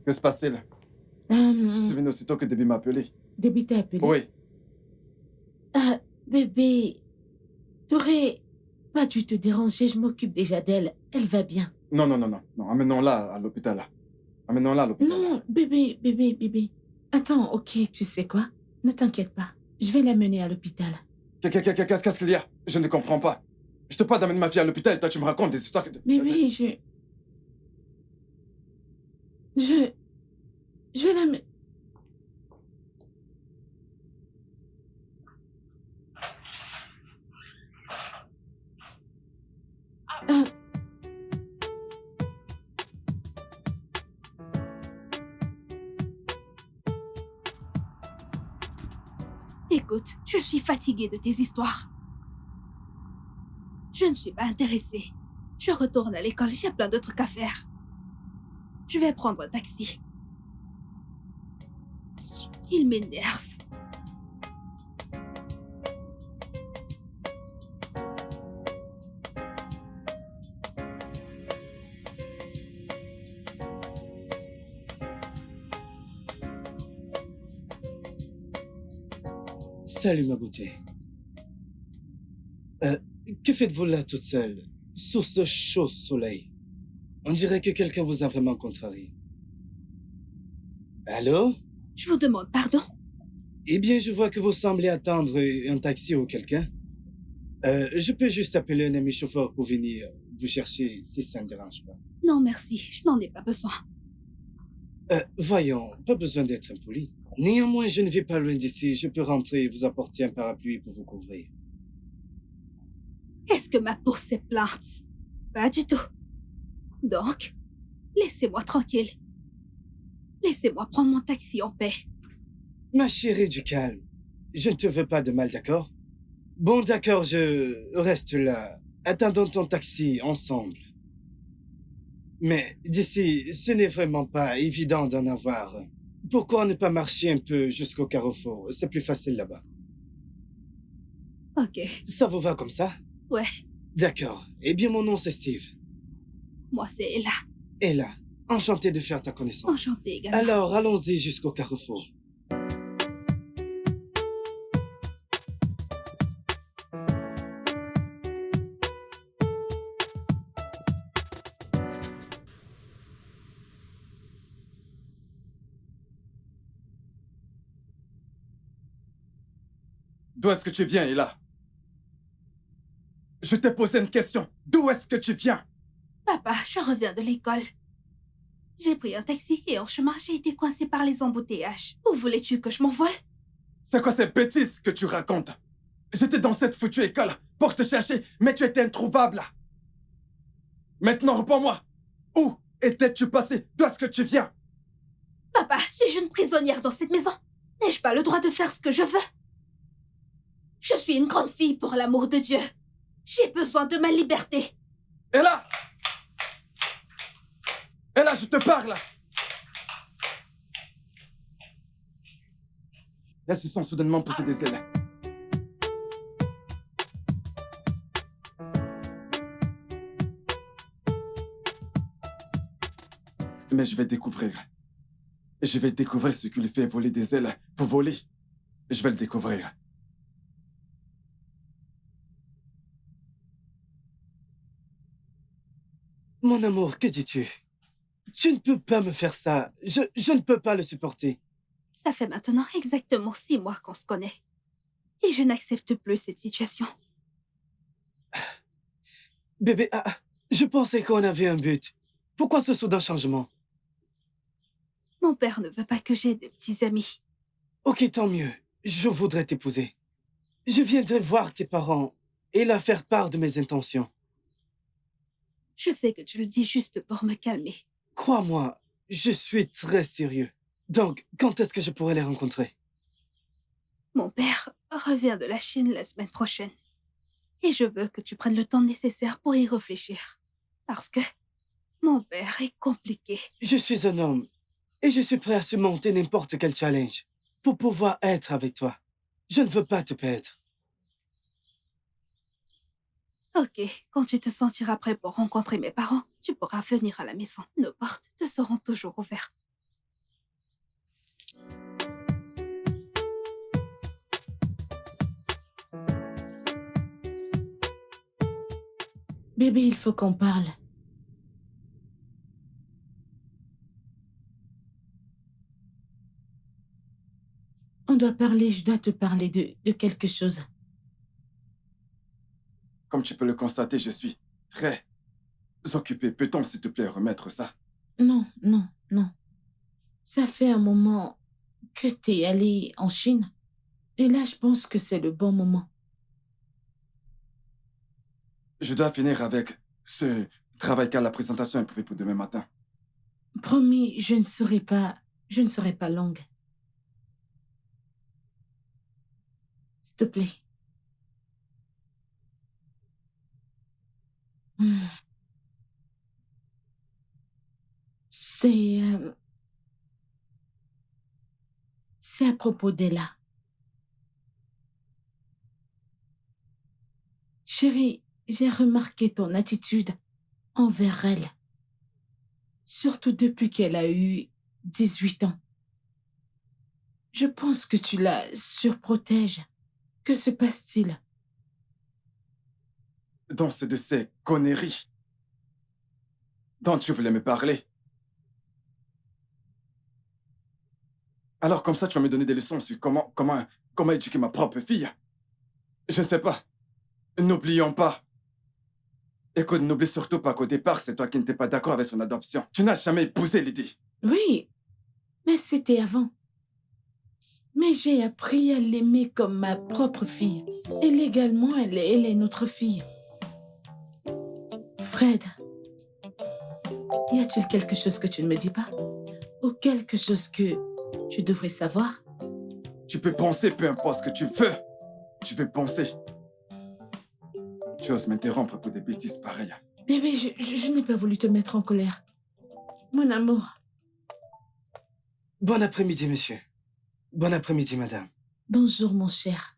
Que se passe-t-il? Je suis venu aussitôt que Debbie m'a appelé. Debbie t'a appelé? Oui. Bébé, t'aurais pas dû te déranger, je m'occupe déjà d'elle. Elle va bien. Non, amenons-la à l'hôpital. Amenons-la à l'hôpital. Non, bébé. Attends, ok, tu sais quoi? Ne t'inquiète pas. Je vais l'amener à l'hôpital. Qu'est-ce qu'il y a? Je ne comprends pas. Je te parle d'amener ma fille à l'hôpital et toi tu me racontes des histoires que... Bébé, je vais l'amener... Écoute, je suis fatiguée de tes histoires. Je ne suis pas intéressée. Je retourne à l'école, j'ai plein de trucs à faire. Je vais prendre un taxi. Il m'énerve. Salut ma beauté. Que faites-vous là toute seule, sous ce chaud soleil? On dirait que quelqu'un vous a vraiment contrarié. Allô? Je vous demande pardon. Eh bien, je vois que vous semblez attendre un taxi ou quelqu'un. Je peux juste appeler un ami chauffeur pour venir vous chercher si ça ne dérange pas. Non, merci, je n'en ai pas besoin. Voyons, pas besoin d'être impoli. Néanmoins, je ne vais pas loin d'ici. Je peux rentrer et vous apporter un parapluie pour vous couvrir. Est-ce que ma bourse est plainte? Pas du tout. Donc, laissez-moi tranquille. Laissez-moi prendre mon taxi en paix. Ma chérie, du calme. Je ne te veux pas de mal, d'accord? Bon, d'accord, je reste là. Attendons ton taxi ensemble. Mais d'ici, ce n'est vraiment pas évident d'en avoir. Pourquoi ne pas marcher un peu jusqu'au carrefour? C'est plus facile là-bas. Ok. Ça vous va comme ça? Ouais. D'accord. Eh bien, mon nom, c'est Steve. Moi, c'est Ella. Ella, enchanté de faire ta connaissance. Enchantée également. Alors, allons-y jusqu'au carrefour. D'où est-ce que tu viens, Ella? Je t'ai posé une question. D'où est-ce que tu viens? Papa, je reviens de l'école. J'ai pris un taxi et en chemin, j'ai été coincée par les embouteillages. Où voulais-tu que je m'envole? C'est quoi ces bêtises que tu racontes? J'étais dans cette foutue école pour te chercher, mais tu étais introuvable. Maintenant, réponds-moi. Où étais-tu passé? D'où est-ce que tu viens? Papa, suis-je une prisonnière dans cette maison? N'ai-je pas le droit de faire ce que je veux? Je suis une grande fille, pour l'amour de Dieu. J'ai besoin de ma liberté. Ella! Ella, je te parle! Elles se sont soudainement poussées des ailes. Mais je vais découvrir. Je vais découvrir ce qui lui fait voler des ailes pour voler. Je vais le découvrir. Mon amour, que dis-tu? Tu ne peux pas me faire ça. Je ne peux pas le supporter. Ça fait maintenant exactement 6 mois qu'on se connaît. Et je n'accepte plus cette situation. Bébé, je pensais qu'on avait un but. Pourquoi ce soudain changement? Mon père ne veut pas que j'aie des petits amis. Ok, tant mieux. Je voudrais t'épouser. Je viendrai voir tes parents et leur faire part de mes intentions. Je sais que tu le dis juste pour me calmer. Crois-moi, je suis très sérieux. Donc, quand est-ce que je pourrais les rencontrer? Mon père revient de la Chine la semaine prochaine. Et je veux que tu prennes le temps nécessaire pour y réfléchir. Parce que mon père est compliqué. Je suis un homme et je suis prêt à surmonter n'importe quel challenge pour pouvoir être avec toi. Je ne veux pas te perdre. Ok, quand tu te sentiras prêt pour rencontrer mes parents, tu pourras venir à la maison. Nos portes te seront toujours ouvertes. Bébé, il faut qu'on parle. On doit parler, je dois te parler de quelque chose. Comme tu peux le constater, je suis très occupé. Peut-on, s'il te plaît, remettre ça? Non, non, non. Ça fait un moment que t'es allé en Chine. Et là, je pense que c'est le bon moment. Je dois finir avec ce travail car la présentation est prévue pour demain matin. Promis, je ne serai pas longue. S'il te plaît. Hmm. C'est... c'est à propos d'Ella. Chérie, j'ai remarqué ton attitude envers elle. Surtout depuis qu'elle a eu 18 ans. Je pense que tu la surprotèges. Que se passe-t-il? Donc, c'est de ces conneries dont tu voulais me parler. Alors, comme ça, tu vas me donner des leçons sur comment éduquer ma propre fille. Je ne sais pas. N'oublions pas. Écoute, n'oublie surtout pas qu'au départ, c'est toi qui n'étais pas d'accord avec son adoption. Tu n'as jamais épousé l'idée. Oui, mais c'était avant. Mais j'ai appris à l'aimer comme ma propre fille. Et légalement, elle est notre fille. Fred, y a-t-il quelque chose que tu ne me dis pas? Ou quelque chose que je devrais savoir? Tu peux penser peu importe ce que tu veux. Tu veux penser. Tu oses m'interrompre pour des bêtises pareilles. Bébé, je n'ai pas voulu te mettre en colère. Mon amour. Bon après-midi, monsieur. Bon après-midi, madame. Bonjour, mon cher.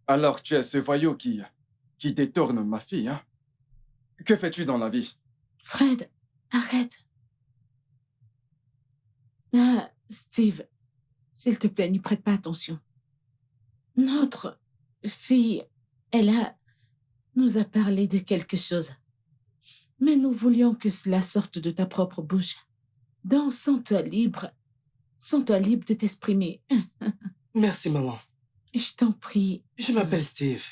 Alors, tu es ce voyou qui détourne ma fille, hein? Que fais-tu dans la vie? Fred, arrête. Ah, Steve, s'il te plaît, n'y prête pas attention. Notre fille, nous a parlé de quelque chose. Mais nous voulions que cela sorte de ta propre bouche. Donc, sens-toi libre de t'exprimer. Merci, maman. Je t'en prie. Je m'appelle Steve.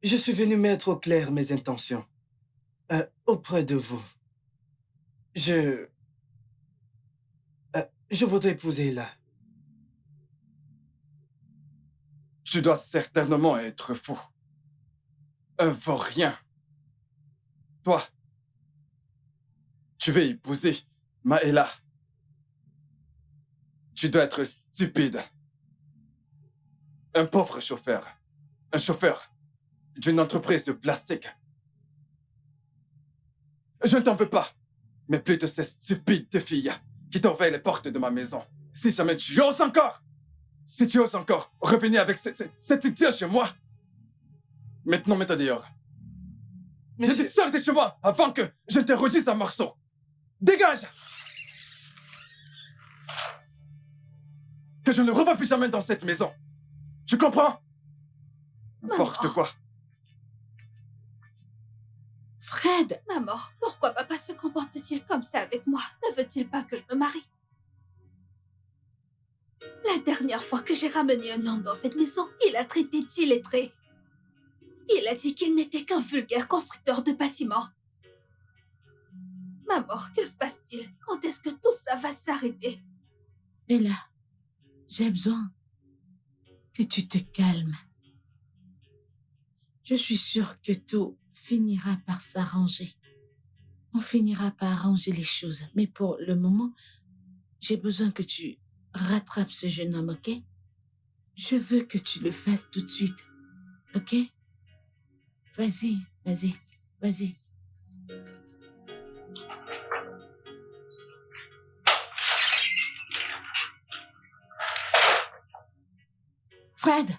Je suis venu mettre au clair mes intentions. Auprès de vous. Je voudrais épouser là. Tu dois certainement être fou. Un vaurien. Toi, tu veux épouser Maëla. Tu dois être stupide. Un pauvre chauffeur. Un chauffeur d'une entreprise de plastique. Je ne t'en veux pas. Mais plutôt ces stupides filles qui t'envahissent les portes de ma maison. Si jamais tu oses encore, si tu oses encore revenir avec cette idée chez moi, maintenant mets-toi dehors. Je te sors de chez moi avant que je ne te redise un morceau. Dégage! Que je ne le revois plus jamais dans cette maison. Tu comprends? N'importe quoi. Fred! Maman, pourquoi papa se comporte-t-il comme ça avec moi? Ne veut-il pas que je me marie? La dernière fois que j'ai ramené un homme dans cette maison, il a traité d'illettré. Il a dit qu'il n'était qu'un vulgaire constructeur de bâtiments. Maman, que se passe-t-il? Quand est-ce que tout ça va s'arrêter? Ella, j'ai besoin que tu te calmes. Je suis sûre que tout finira par s'arranger. On finira par arranger les choses. Mais pour le moment, j'ai besoin que tu rattrapes ce jeune homme, ok? Je veux que tu le fasses tout de suite, ok? Vas-y, vas-y, vas-y. Fred!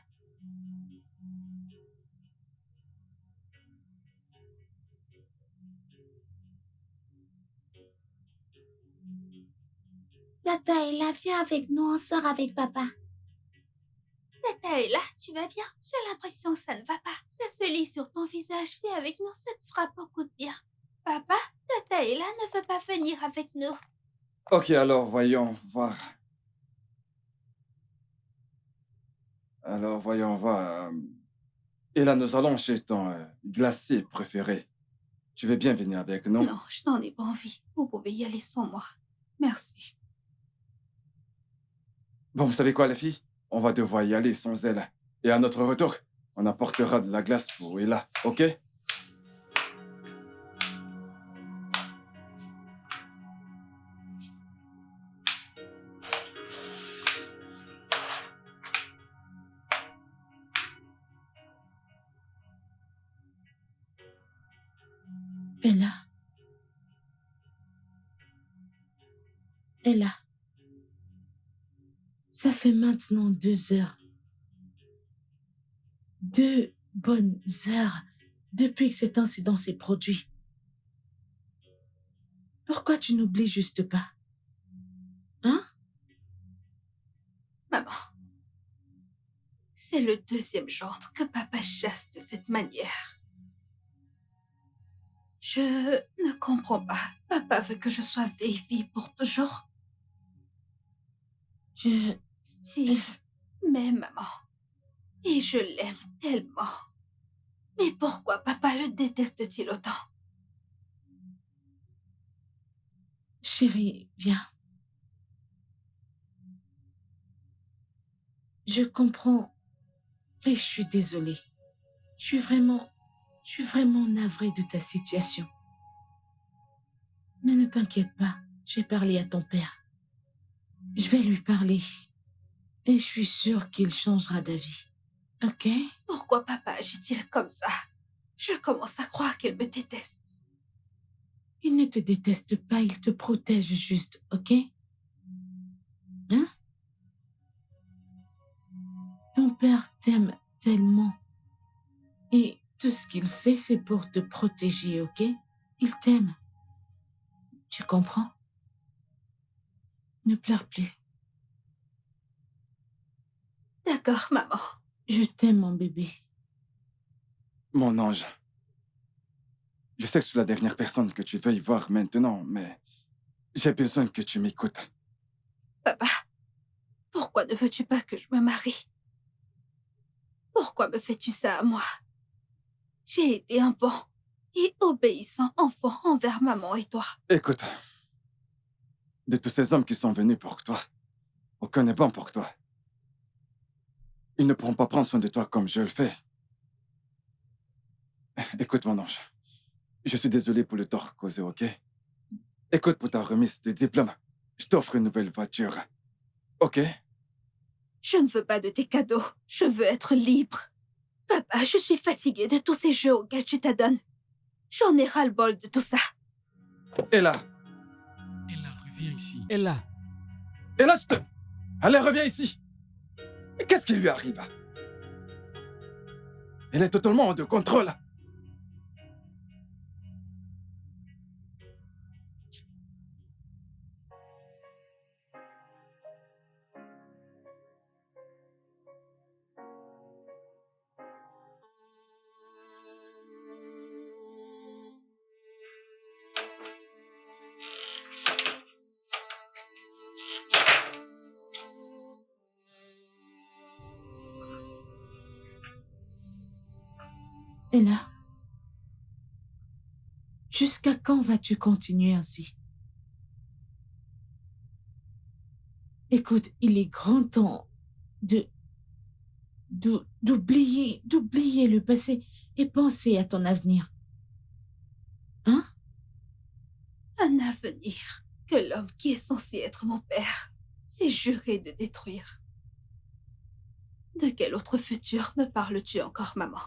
Tata Ella, viens avec nous, on sort avec papa. Tata Ella, tu vas bien? J'ai l'impression que ça ne va pas. Ça se lit sur ton visage. Viens avec nous, ça te fera beaucoup de bien. Papa, Tata Ella ne veut pas venir avec nous. Ok, alors voyons voir. Et là, nous allons chez ton glacier préféré. Tu veux bien venir avec nous? Non, je n'en ai pas envie. Vous pouvez y aller sans moi. Merci. Bon, vous savez quoi, les filles? On va devoir y aller sans elle. Et à notre retour, on apportera de la glace pour Ella, ok? Ella. Ella. Ça fait maintenant 2 heures. 2 bonnes heures depuis que cet incident s'est produit. Pourquoi tu n'oublies juste pas? Hein? Maman, c'est le deuxième gendre que papa chasse de cette manière. Je ne comprends pas. Papa veut que je sois vieille fille pour toujours. Steve m'aime, maman. Et je l'aime tellement. Mais pourquoi papa le déteste-t-il autant? Chérie, viens. Je comprends et je suis désolée. Je suis vraiment navrée de ta situation. Mais ne t'inquiète pas, j'ai parlé à ton père. Je vais lui parler. Et je suis sûre qu'il changera d'avis. Ok? Pourquoi papa agit-il comme ça? Je commence à croire qu'il me déteste. Il ne te déteste pas, il te protège juste, ok? Hein? Ton père t'aime tellement. Et tout ce qu'il fait, c'est pour te protéger, ok? Il t'aime. Tu comprends? Ne pleure plus. D'accord, maman. Je t'aime, mon bébé. Mon ange. Je sais que je suis la dernière personne que tu veuilles voir maintenant, mais j'ai besoin que tu m'écoutes. Papa, pourquoi ne veux-tu pas que je me marie? Pourquoi me fais-tu ça à moi? J'ai été un bon et obéissant enfant envers maman et toi. Écoute, de tous ces hommes qui sont venus pour toi, aucun n'est bon pour toi. Ils ne pourront pas prendre soin de toi comme je le fais. Écoute, mon ange, je suis désolé pour le tort causé, ok? Écoute, pour ta remise de diplôme, je t'offre une nouvelle voiture. Ok. Je ne veux pas de tes cadeaux. Je veux être libre. Papa, je suis fatiguée de tous ces jeux auxquels tu t'adonnes. J'en ai ras-le-bol de tout ça. Ella. Ella, reviens ici. Ella. Ella, je te... Allez, reviens ici. Qu'est-ce qui lui arrive? Elle est totalement hors de contrôle. Ella, jusqu'à quand vas-tu continuer ainsi? Écoute, il est grand temps d'oublier le passé et penser à ton avenir. Hein? Un avenir que l'homme qui est censé être mon père s'est juré de détruire. De quel autre futur me parles-tu encore, maman?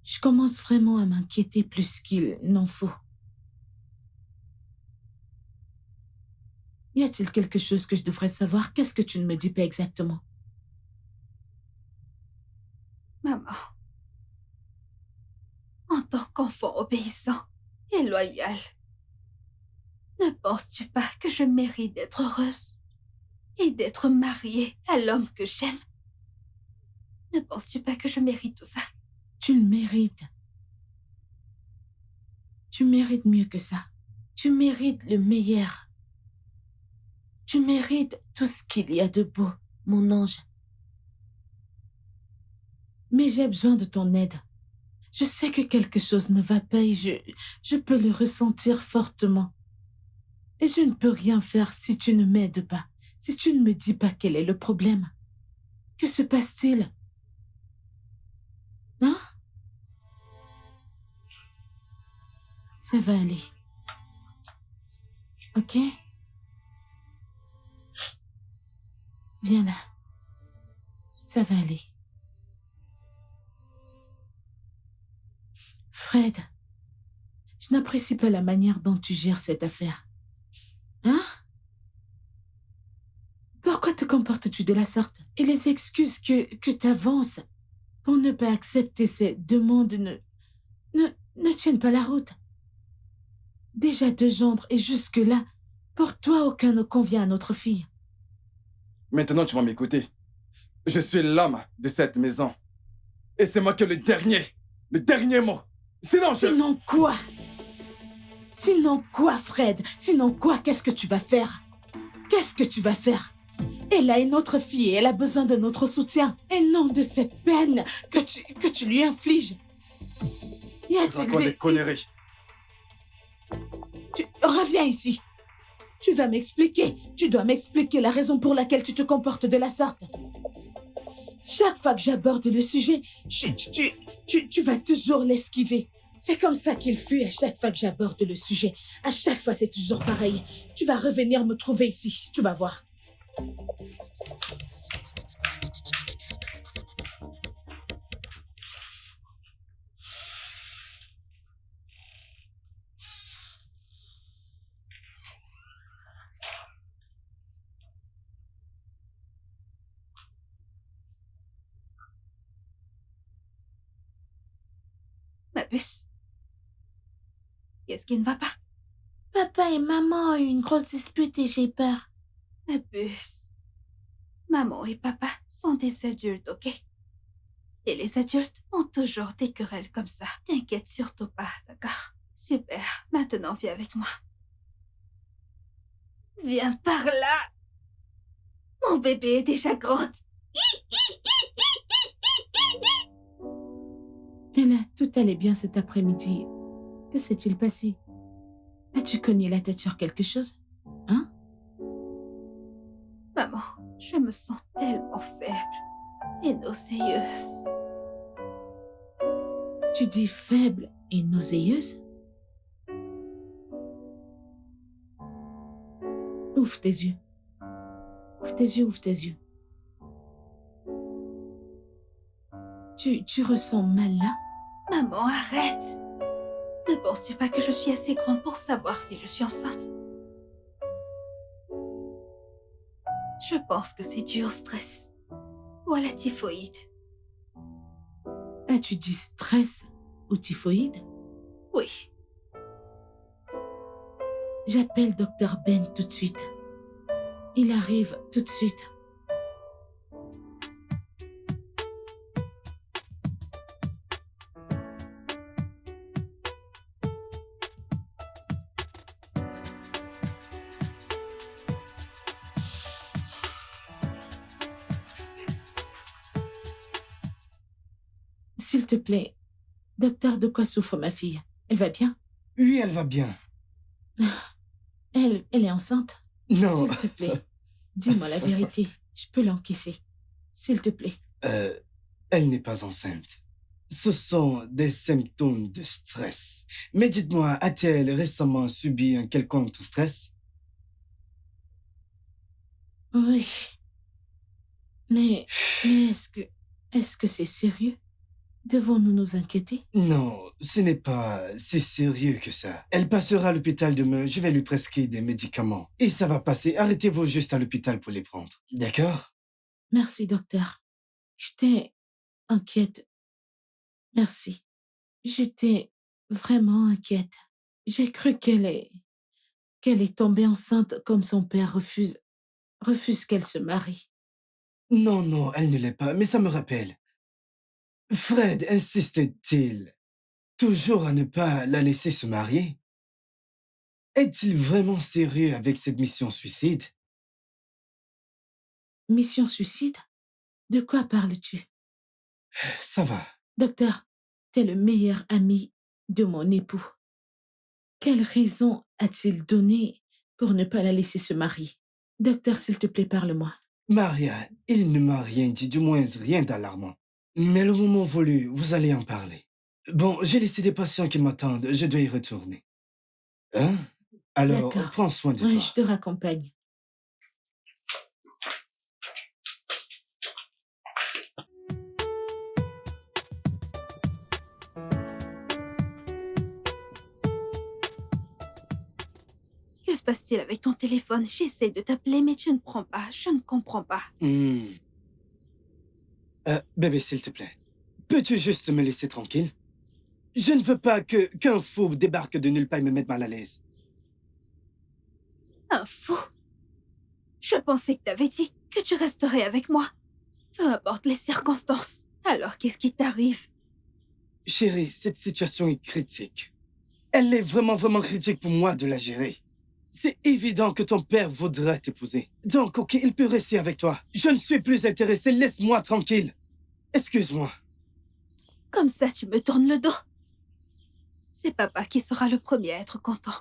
Je commence vraiment à m'inquiéter plus qu'il n'en faut. Y a-t-il quelque chose que je devrais savoir? Qu'est-ce que tu ne me dis pas exactement? Maman, en tant qu'enfant obéissant et loyal, ne penses-tu pas que je mérite d'être heureuse et d'être mariée à l'homme que j'aime? Ne penses-tu pas que je mérite tout ça? Tu le mérites. Tu mérites mieux que ça. Tu mérites le meilleur. Tu mérites tout ce qu'il y a de beau, mon ange. Mais j'ai besoin de ton aide. Je sais que quelque chose ne va pas et je peux le ressentir fortement. Et je ne peux rien faire si tu ne m'aides pas, si tu ne me dis pas quel est le problème. Que se passe-t-il? Hein? Ça va aller. Ok? Viens là. Ça va aller. Fred, je n'apprécie pas la manière dont tu gères cette affaire. Hein? Pourquoi te comportes-tu de la sorte? Et les excuses que tu avances pour ne pas accepter ces demandes ne tiennent pas la route. Déjà 2 gendres et jusque-là, pour toi, aucun ne convient à notre fille. Maintenant, tu vas m'écouter. Je suis l'homme de cette maison. Et c'est moi qui ai le dernier mot. Sinon, Sinon quoi? Sinon quoi, Fred? Sinon quoi, qu'est-ce que tu vas faire? Qu'est-ce que tu vas faire? Elle a une autre fille et elle a besoin de notre soutien et non de cette peine que tu lui infliges. Y tu a-t-il racontes des conneries. Reviens ici. Tu vas m'expliquer. Tu dois m'expliquer la raison pour laquelle tu te comportes de la sorte. Chaque fois que j'aborde le sujet, tu vas toujours l'esquiver. C'est comme ça qu'il fuit à chaque fois que j'aborde le sujet. À chaque fois, c'est toujours pareil. Tu vas revenir me trouver ici. Tu vas voir. Ma puce, qu'est-ce qui ne va pas? Papa et maman ont eu une grosse dispute et j'ai peur. Ma puce, maman et papa sont des adultes, ok? Et les adultes ont toujours des querelles comme ça. T'inquiète surtout pas, d'accord? Super, maintenant viens avec moi. Viens par là. Mon bébé est déjà grande. Ella, tout allait bien cet après-midi. Que s'est-il passé? As-tu cogné la tête sur quelque chose? Hein? Maman, je me sens tellement faible et nauséeuse. Tu dis faible et nauséeuse? Ouvre tes yeux. Ouvre tes yeux, ouvre tes yeux. Tu ressens mal là? Maman, arrête. Ne penses-tu pas que je suis assez grande pour savoir si je suis enceinte? Je pense que c'est dû au stress ou à la typhoïde. As-tu dit stress ou typhoïde? Oui. J'appelle Dr Ben tout de suite. Il arrive tout de suite. S'il te plaît, docteur, de quoi souffre ma fille? Elle va bien? Oui, elle va bien. Elle est enceinte? Non. S'il te plaît, dis-moi la vérité. Je peux l'encaisser. S'il te plaît. Elle n'est pas enceinte. Ce sont des symptômes de stress. Mais dites-moi, a-t-elle récemment subi un quelconque stress? Oui. Mais est-ce que c'est sérieux? Devons-nous nous inquiéter? Non, ce n'est pas si sérieux que ça. Elle passera à l'hôpital demain, je vais lui prescrire des médicaments. Et ça va passer, arrêtez-vous juste à l'hôpital pour les prendre. D'accord? Merci, docteur. J'étais inquiète. Merci. J'étais vraiment inquiète. J'ai cru qu'elle est tombée enceinte comme son père refuse qu'elle se marie. Non, non, elle ne l'est pas, mais ça me rappelle. Fred insiste-t-il toujours à ne pas la laisser se marier? Est-il vraiment sérieux avec cette mission suicide? Mission suicide? De quoi parles-tu? Ça va. Docteur, t'es le meilleur ami de mon époux. Quelle raison a-t-il donné pour ne pas la laisser se marier? Docteur, s'il te plaît, parle-moi. Maria, il ne m'a rien dit, du moins rien d'alarmant. Mais le moment voulu, vous allez en parler. Bon, j'ai laissé des patients qui m'attendent, je dois y retourner. Hein? Alors, D'accord. prends soin de Oui, toi. je te raccompagne. Que se passe-t-il avec ton téléphone? J'essaie de t'appeler, mais tu ne prends pas. Je ne comprends pas. Bébé, s'il te plaît, peux-tu juste me laisser tranquille? Je ne veux pas qu'un fou débarque de nulle part et me mette mal à l'aise. Un fou? Je pensais que t'avais dit que tu resterais avec moi. Peu importe les circonstances. Alors, qu'est-ce qui t'arrive? Chérie, cette situation est critique. Elle est vraiment, vraiment critique pour moi de la gérer. C'est évident que ton père voudra t'épouser. Donc, ok, il peut rester avec toi. Je ne suis plus intéressé, laisse-moi tranquille. Excuse-moi. Comme ça, tu me tournes le dos. C'est papa qui sera le premier à être content.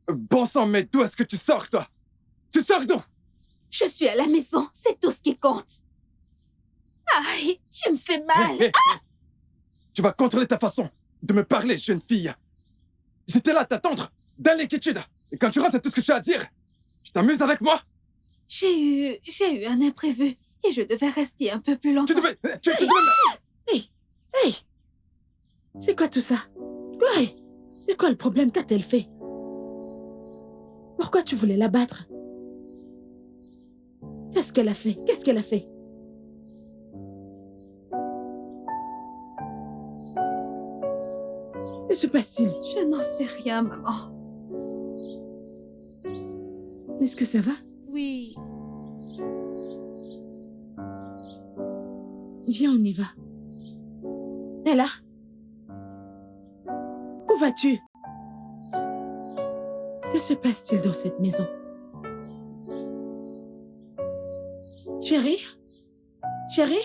Bon sang, mais d'où est-ce que tu sors, toi? Tu sors d'où? Je suis à la maison, c'est tout ce qui compte. Aïe, tu me fais mal. Hé, hé, hé. Tu vas contrôler ta façon de me parler, jeune fille. J'étais là à t'attendre, dans l'inquiétude. Et quand tu rentres, c'est tout ce que tu as à dire. Tu t'amuses avec moi? J'ai eu un imprévu et je devais rester un peu plus longtemps. Tu devais... Hey! C'est quoi tout ça? Quoi? C'est quoi le problème? Qu'a-t-elle fait? Pourquoi tu voulais la battre? Qu'est-ce qu'elle a fait? Qu'est-ce qu'elle a fait? Que se passe-t-il? Je n'en sais rien, maman. Est-ce que ça va? Oui. Viens, on y va. Ella? Où vas-tu? Que se passe-t-il dans cette maison? Chérie? Chérie?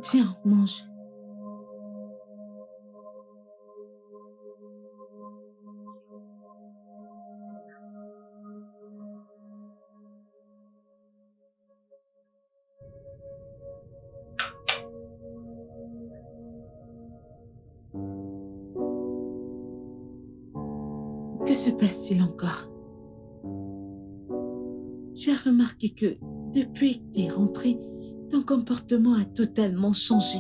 Tiens, mange. Que se passe-t-il encore? J'ai remarqué que depuis que t'es rentré, ton comportement a totalement changé.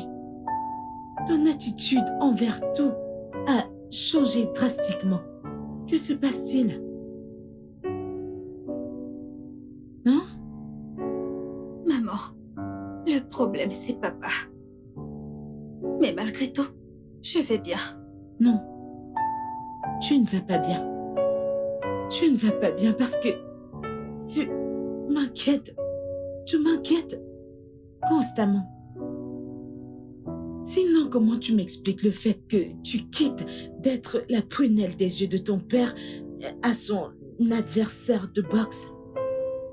Ton attitude envers tout a changé drastiquement. Que se passe-t-il? Non? Maman, le problème c'est papa. Mais malgré tout, je vais bien. Non. Tu ne vas pas bien. Tu ne vas pas bien parce que tu m'inquiètes. Tu m'inquiètes constamment. Sinon, comment tu m'expliques le fait que tu quittes d'être la prunelle des yeux de ton père à son adversaire de boxe?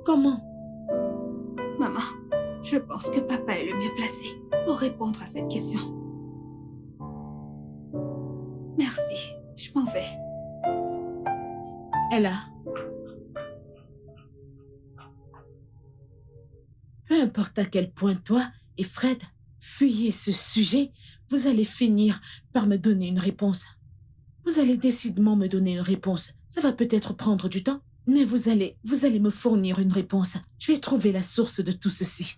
Comment? Maman, je pense que papa est le mieux placé pour répondre à cette question. Merci, je m'en vais. Ella. Peu importe à quel point toi et Fred fuyez ce sujet, vous allez finir par me donner une réponse. Vous allez décidément me donner une réponse. Ça va peut-être prendre du temps, mais vous allez me fournir une réponse. Je vais trouver la source de tout ceci.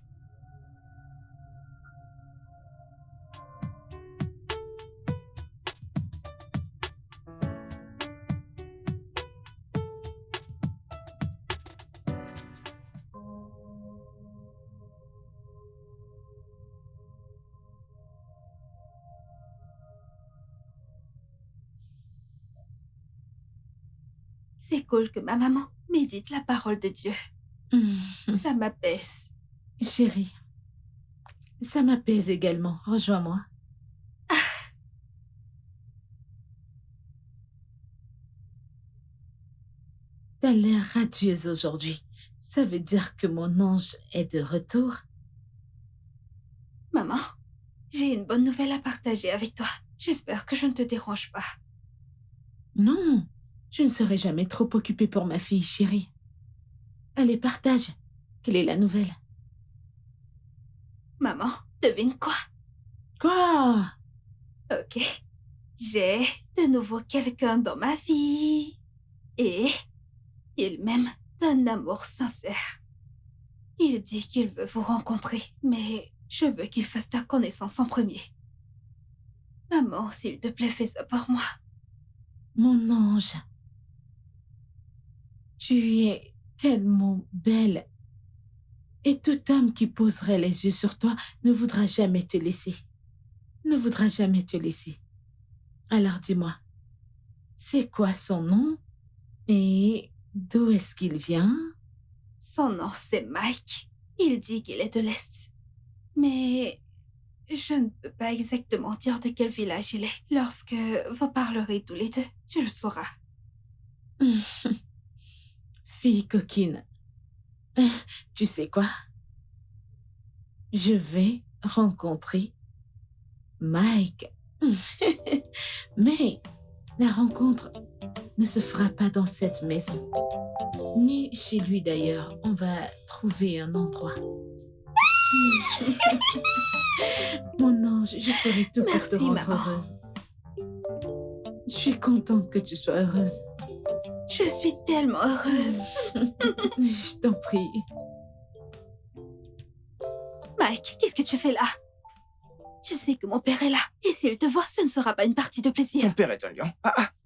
C'est cool que ma maman médite la parole de Dieu. Ça m'apaise. Chérie, ça m'apaise également. Rejoins-moi. T'as l'air radieuse aujourd'hui. Ça veut dire que mon ange est de retour? Maman, j'ai une bonne nouvelle à partager avec toi. J'espère que je ne te dérange pas. Non, je ne serai jamais trop occupée pour ma fille chérie. Allez, partage. Quelle est la nouvelle? Maman, devine quoi? Quoi? Ok. J'ai de nouveau quelqu'un dans ma vie. Et il m'aime d'un amour sincère. Il dit qu'il veut vous rencontrer, mais je veux qu'il fasse ta connaissance en premier. Maman, s'il te plaît, fais ça pour moi. Mon ange, tu es tellement belle. Et tout homme qui poserait les yeux sur toi ne voudra jamais te laisser. Ne voudra jamais te laisser. Alors dis-moi, c'est quoi son nom? Et d'où est-ce qu'il vient? Son nom, c'est Mike. Il dit qu'il est de l'Est. Mais je ne peux pas exactement dire de quel village il est. Lorsque vous parlerez tous les deux, tu le sauras. Fille coquine, tu sais quoi? Je vais rencontrer Mike. Mais la rencontre ne se fera pas dans cette maison. Ni chez lui d'ailleurs. On va trouver un endroit. Mon ange, je ferai tout pour te Merci, rendre maman. heureuse. Je suis contente que tu sois heureuse. Je suis tellement heureuse. Je t'en prie. Mike, qu'est-ce que tu fais là? Tu sais que mon père est là. Et s'il te voit, ce ne sera pas une partie de Ton plaisir. père est un lion.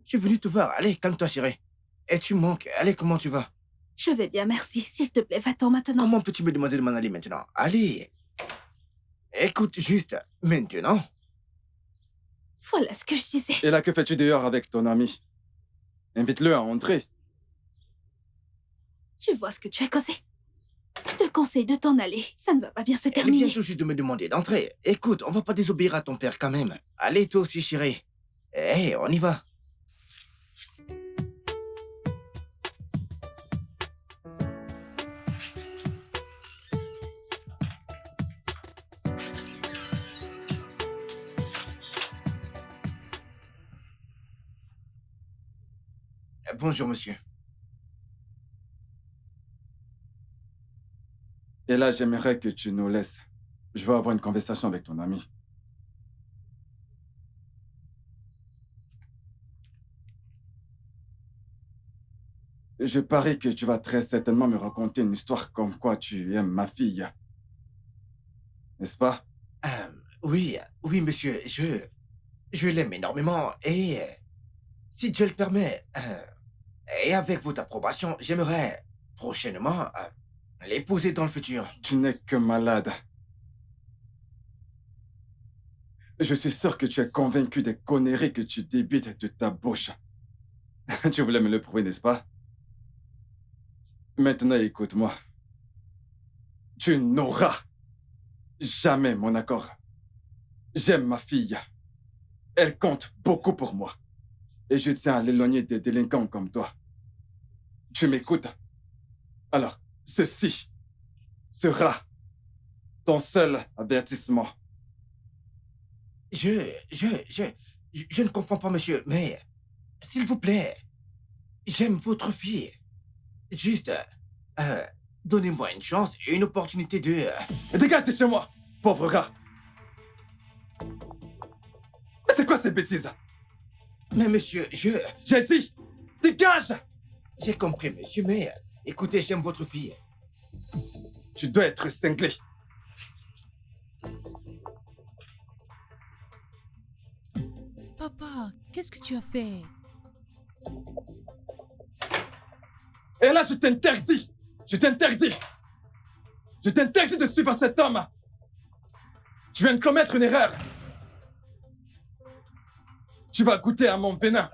Je suis venu te voir. Allez, calme-toi, chérie. Et tu manques. Allez, comment tu vas? Je vais bien, merci. S'il te plaît, va-t'en maintenant. Comment peux-tu me demander de m'en aller maintenant? Allez. Écoute juste. Maintenant. Voilà ce que je disais. Et là, que fais-tu dehors avec ton ami? Invite-le à entrer. Tu vois ce que tu as causé? Je te conseille de t'en aller. Ça ne va pas bien se Elle vient terminer. tout juste de me demander d'entrer. Écoute, on va pas désobéir à ton père quand même. Allez, toi aussi, chérie. Hé, on y va. Bonjour, monsieur. Et là, j'aimerais que tu nous laisses. Je veux avoir une conversation avec ton ami. Je parie que tu vas très certainement me raconter une histoire comme quoi tu aimes ma fille. N'est-ce pas? Oui, oui, monsieur, je l'aime énormément et si Dieu le permet, et avec votre approbation, j'aimerais prochainement l'épouser dans le futur. Tu n'es que malade. Je suis sûr que tu es convaincu des conneries que tu débites de ta bouche. Tu voulais me le prouver, n'est-ce pas? Maintenant, écoute-moi. Tu n'auras jamais mon accord. J'aime ma fille. Elle compte beaucoup pour moi. Et je tiens à l'éloigner des délinquants comme toi. Tu m'écoutes? Alors, ceci sera ton seul avertissement. Je ne comprends pas, monsieur, mais s'il vous plaît, j'aime votre fille. Juste, donnez-moi une chance et une opportunité de... Dégage de chez moi, pauvre rat. Mais c'est quoi ces bêtises? Mais monsieur, J'ai dit, dégage! j'ai compris, monsieur, mais écoutez, j'aime votre fille. Tu dois être cinglé. Papa, qu'est-ce que tu as fait? Et là, je t'interdis. Je t'interdis. Je t'interdis de suivre cet homme. Tu viens de commettre une erreur. Tu vas goûter à mon venin.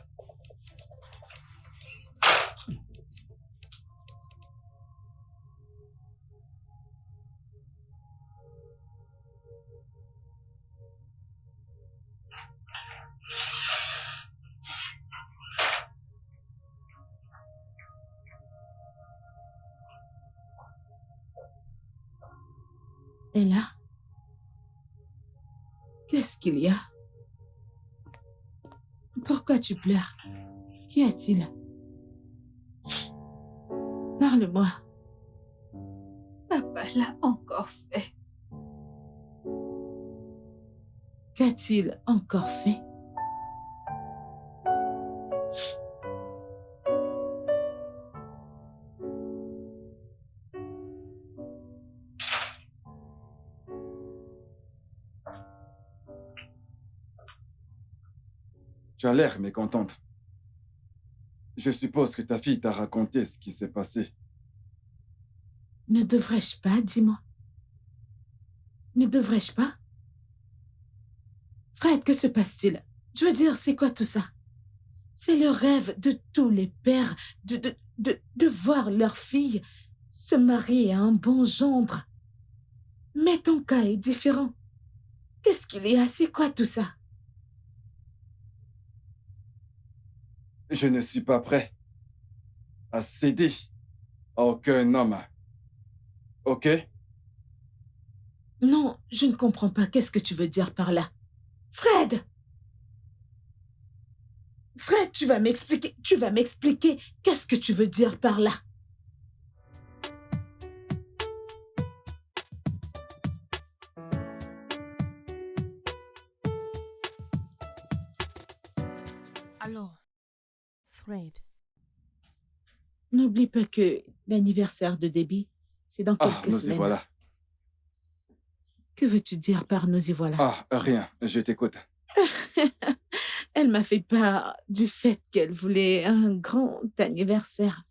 Et là, qu'est-ce qu'il y a? Pourquoi tu pleures? Qu'y a-t-il? Parle-moi. Papa l'a encore fait. Qu'a-t-il encore fait? Tu as l'air mécontente. Je suppose que ta fille t'a raconté ce qui s'est passé. Ne devrais-je pas, dis-moi? Ne devrais-je pas? Fred, que se passe-t-il? Je veux dire, c'est quoi tout ça? C'est le rêve de tous les pères de voir leur fille se marier à un bon gendre. Mais ton cas est différent. Qu'est-ce qu'il y a? C'est quoi tout ça? Je ne suis pas prêt à céder à aucun homme. Ok? Non, je ne comprends pas. Qu'est-ce que tu veux dire par là? Fred! Fred, tu vas m'expliquer. Tu vas m'expliquer. Qu'est-ce que tu veux dire par là? Alors, Fred, N'oublie pas que l'anniversaire de Debbie, c'est dans Ah, quelques nous y semaines. voilà. Que veux-tu dire par nous y voilà? Ah, rien, je t'écoute. Elle m'a fait part du fait qu'elle voulait un grand anniversaire.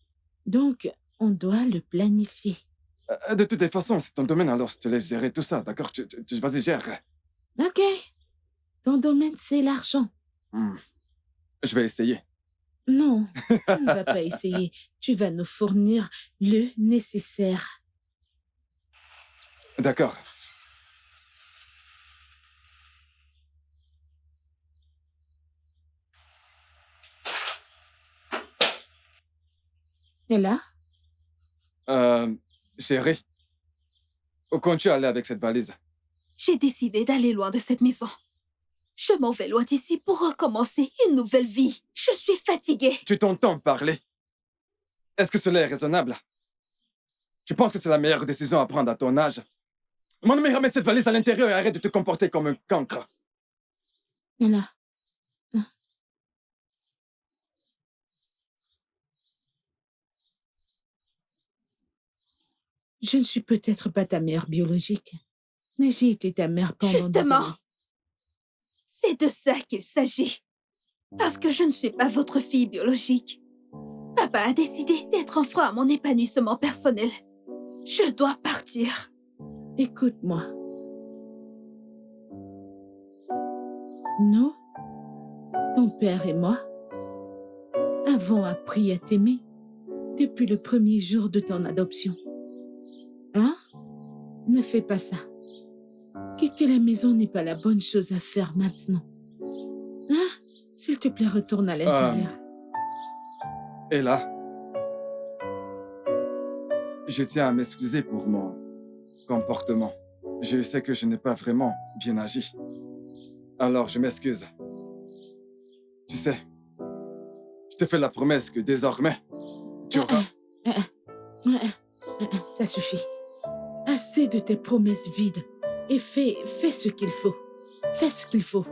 Donc, on doit le planifier. De toutes les façons, c'est ton domaine, alors je te laisse gérer tout ça, d'accord? Vas-y, gère. Ok. Ton domaine, c'est l'argent. Hmm. Je vais essayer. Non, tu ne vas pas essayer. Tu vas nous fournir le nécessaire. D'accord. Et là, Chérie, où comptes-tu aller avec cette valise? J'ai décidé d'aller loin de cette maison. Je m'en vais loin d'ici pour recommencer une nouvelle vie. Je suis fatiguée. Tu t'entends parler? Est-ce que cela est raisonnable? Tu penses que c'est la meilleure décision à prendre à ton âge? Mon ami, ramène cette valise à l'intérieur et arrête de te comporter comme un cancre. Là. Je ne suis peut-être pas ta mère biologique, mais j'ai été ta mère pendant des Justement, années. c'est de ça qu'il s'agit. Parce que je ne suis pas votre fille biologique. Papa a décidé d'être un frein à mon épanouissement personnel. Je dois partir. Écoute-moi. Nous, ton père et moi, avons appris à t'aimer depuis le premier jour de ton adoption. Hein? Ne fais pas ça. Quitter la maison n'est pas la bonne chose à faire maintenant. Hein? S'il te plaît, retourne à l'intérieur. Et là, je tiens à m'excuser pour mon comportement. Je sais que je n'ai pas vraiment bien agi. Alors, je m'excuse. Tu sais, je te fais la promesse que désormais, tu auras... Ça suffit. Assez de tes promesses vides. Et fais ce qu'il faut. Fais ce qu'il faut.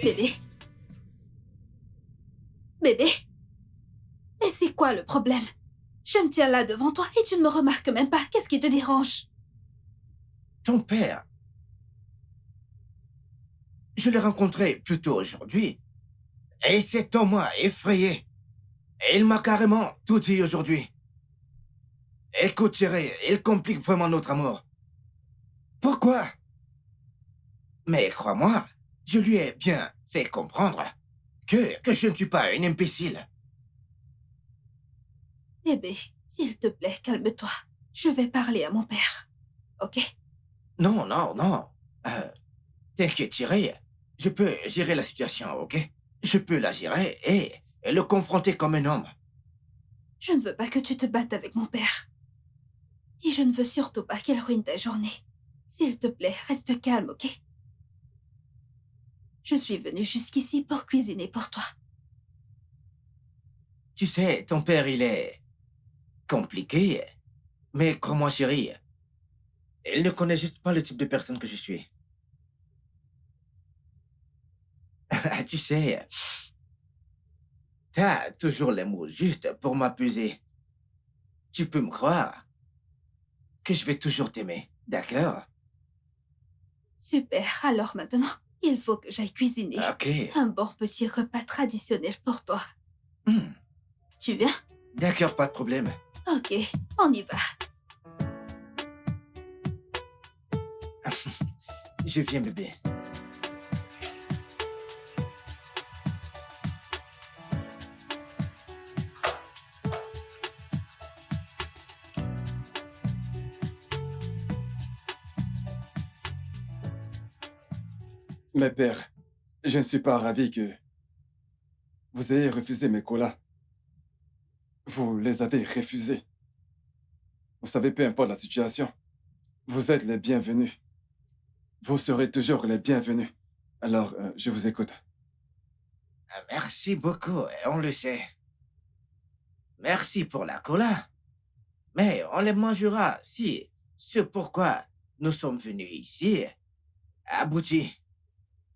Bébé. Bébé. Mais c'est quoi le problème? Je me tiens là devant toi et tu ne me remarques même pas. Qu'est-ce qui te dérange? Ton père. Je l'ai rencontré plus tôt aujourd'hui. Et cet homme m'a effrayé. Et il m'a carrément tout dit aujourd'hui. Écoute, Thierry, il complique vraiment notre amour. Pourquoi? Mais crois-moi, je lui ai bien fait comprendre que je ne suis pas une imbécile. Bébé, s'il te plaît, calme-toi. Je vais parler à mon père. Ok? Non, non, non. T'inquiète, Thierry. Je peux gérer la situation, ok? Je peux la gérer et le confronter comme un homme. Je ne veux pas que tu te battes avec mon père. Et je ne veux surtout pas qu'il ruine ta journée. S'il te plaît, reste calme, ok? Je suis venue jusqu'ici pour cuisiner pour toi. Tu sais, ton père, il est compliqué. Mais crois-moi, chérie, il ne connaît juste pas le type de personne que je suis. Tu sais, t'as toujours les mots justes pour m'apaiser. Tu peux me croire que je vais toujours t'aimer, d'accord? Super, alors maintenant, il faut que j'aille cuisiner. Ok. Un bon petit repas traditionnel pour toi. Hmm, Tu viens? d'accord, pas de problème. Ok, on y va. Je viens, bébé. Mais père, je ne suis pas ravi que vous ayez refusé mes colas. Vous les avez refusés. Vous savez, peu importe la situation, vous êtes les bienvenus. Vous serez toujours les bienvenus. Alors, je vous écoute. Merci beaucoup, on le sait. Merci pour la cola. Mais on les mangera si ce pourquoi nous sommes venus ici aboutit.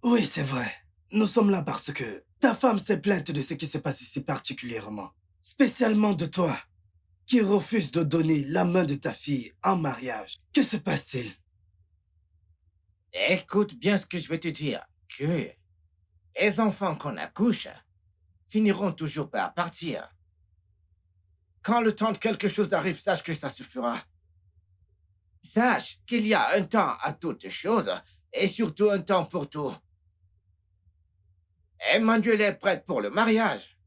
Oui, c'est vrai. Nous sommes là parce que ta femme s'est plainte de ce qui se passe ici particulièrement. Spécialement de toi. qui refuse de donner la main de ta fille en mariage. Que se passe-t-il? Écoute bien ce que je vais te dire, que les enfants qu'on accouche finiront toujours par partir. Quand le temps de quelque chose arrive, sache que ça se fera. Sache qu'il y a un temps à toute chose et surtout un temps pour tout. Emmanuel est prête pour le mariage.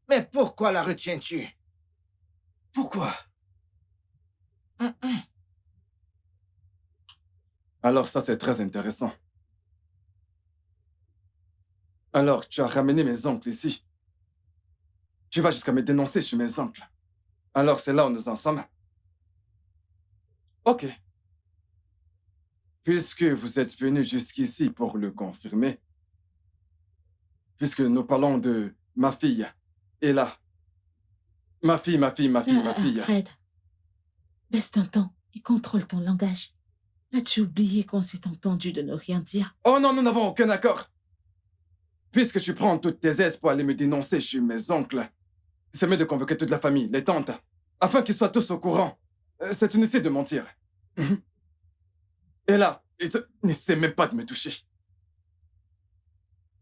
Mais pourquoi la retiens-tu? Pourquoi? Alors ça, c'est très intéressant. Alors, tu as ramené mes oncles ici. Tu vas jusqu'à me dénoncer chez mes oncles. Alors, c'est là où nous en sommes. Ok. Puisque vous êtes venu jusqu'ici pour le confirmer, puisque nous parlons de ma fille, et là, ma fille. Fred, baisse ton ton et contrôle ton langage. As-tu oublié qu'on s'est entendu de ne rien dire? Oh non, nous n'avons aucun accord. Puisque tu prends toutes tes aises pour aller me dénoncer chez mes oncles, c'est mieux de convoquer toute la famille, les tantes, afin qu'ils soient tous au courant. C'est une essai de mentir. Et là, n'essaie même pas de me toucher.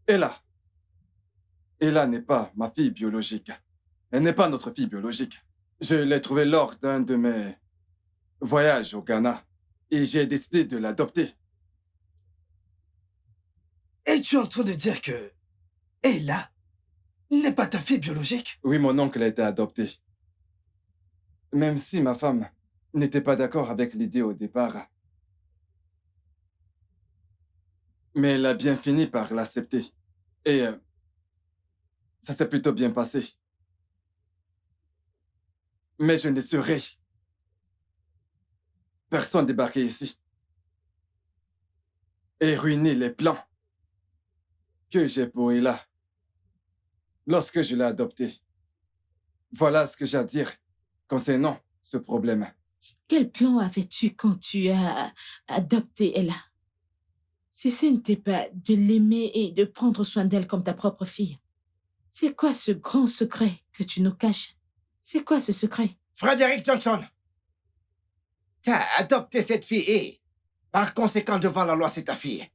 Et là n'est pas ma fille biologique. Elle n'est pas notre fille biologique. Je l'ai trouvée lors d'un de mes voyages au Ghana et j'ai décidé de l'adopter. Es-tu en train de dire que Ella n'est pas ta fille biologique? Oui, mon oncle a été adopté. Même si ma femme n'était pas d'accord avec l'idée au départ. Mais elle a bien fini par l'accepter. Et ça s'est plutôt bien passé. Mais je ne laisserai personne débarquer ici et ruiner les plans que j'ai pour Ella lorsque je l'ai adoptée. Voilà ce que j'ai à dire concernant ce problème. Quel plan avais-tu quand tu as adopté Ella? Si ce n'était pas de l'aimer et de prendre soin d'elle comme ta propre fille, c'est quoi ce grand secret que tu nous caches? C'est quoi ce secret? Frédéric Johnson, t'as adopté cette fille et, par conséquent, devant la loi, c'est ta fille.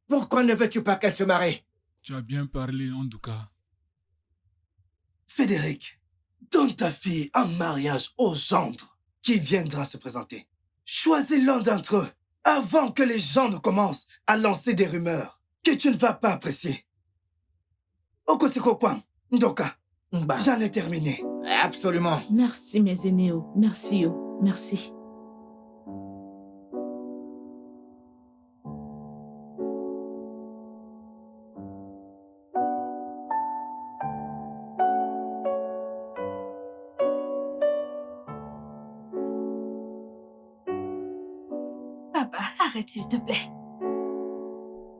Pourquoi ne veux-tu pas qu'elle se marie? Tu as bien parlé, en tout cas. Frédéric, donne ta fille en mariage au gendre qui viendra se présenter. Choisis l'un d'entre eux avant que les gens ne commencent à lancer des rumeurs que tu ne vas pas apprécier. Okosiko Kwan, Ndoka, Bah, j'en ai terminé. absolument. Merci, mes aînéos. Merci, oh. Merci. Papa, arrête s'il te plaît.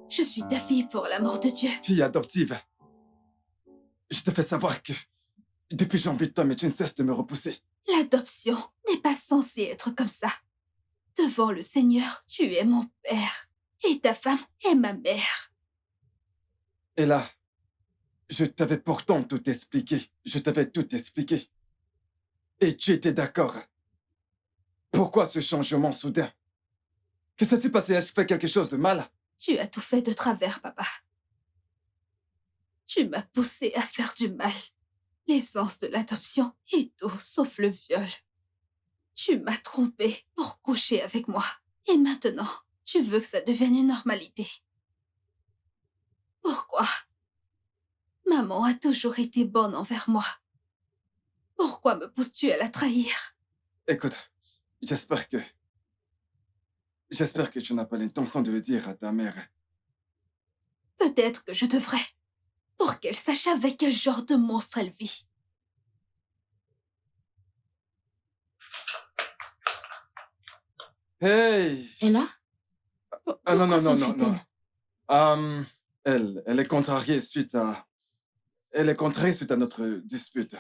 Je suis ta fille pour l'amour de Dieu. Fille adoptive, je te fais savoir que depuis j'ai envie de toi, mais tu ne cesses de me repousser. L'adoption n'est pas censée être comme ça. Devant le Seigneur, tu es mon père. Et ta femme est ma mère. Et là, je t'avais pourtant tout expliqué. Je t'avais tout expliqué. Et tu étais d'accord. Pourquoi ce changement soudain? Que ça s'est passé? Ai-je fait quelque chose de mal? Tu as tout fait de travers, papa. Tu m'as poussé à faire du mal. L'essence de l'adoption est tout sauf le viol. Tu m'as trompé pour coucher avec moi. Et maintenant, tu veux que ça devienne une normalité. Pourquoi? Maman a toujours été bonne envers moi. Pourquoi me pousses-tu à la trahir? Écoute, j'espère que tu n'as pas l'intention de le dire à ta mère. Peut-être que je devrais. Pour qu'elle sache avec quel genre de monstre elle vit. Hey! Ella? Ah non, non, Pourquoi non, non, s'enfuit-elle? non. Elle est contrariée suite à... Elle est contrariée suite à notre dispute.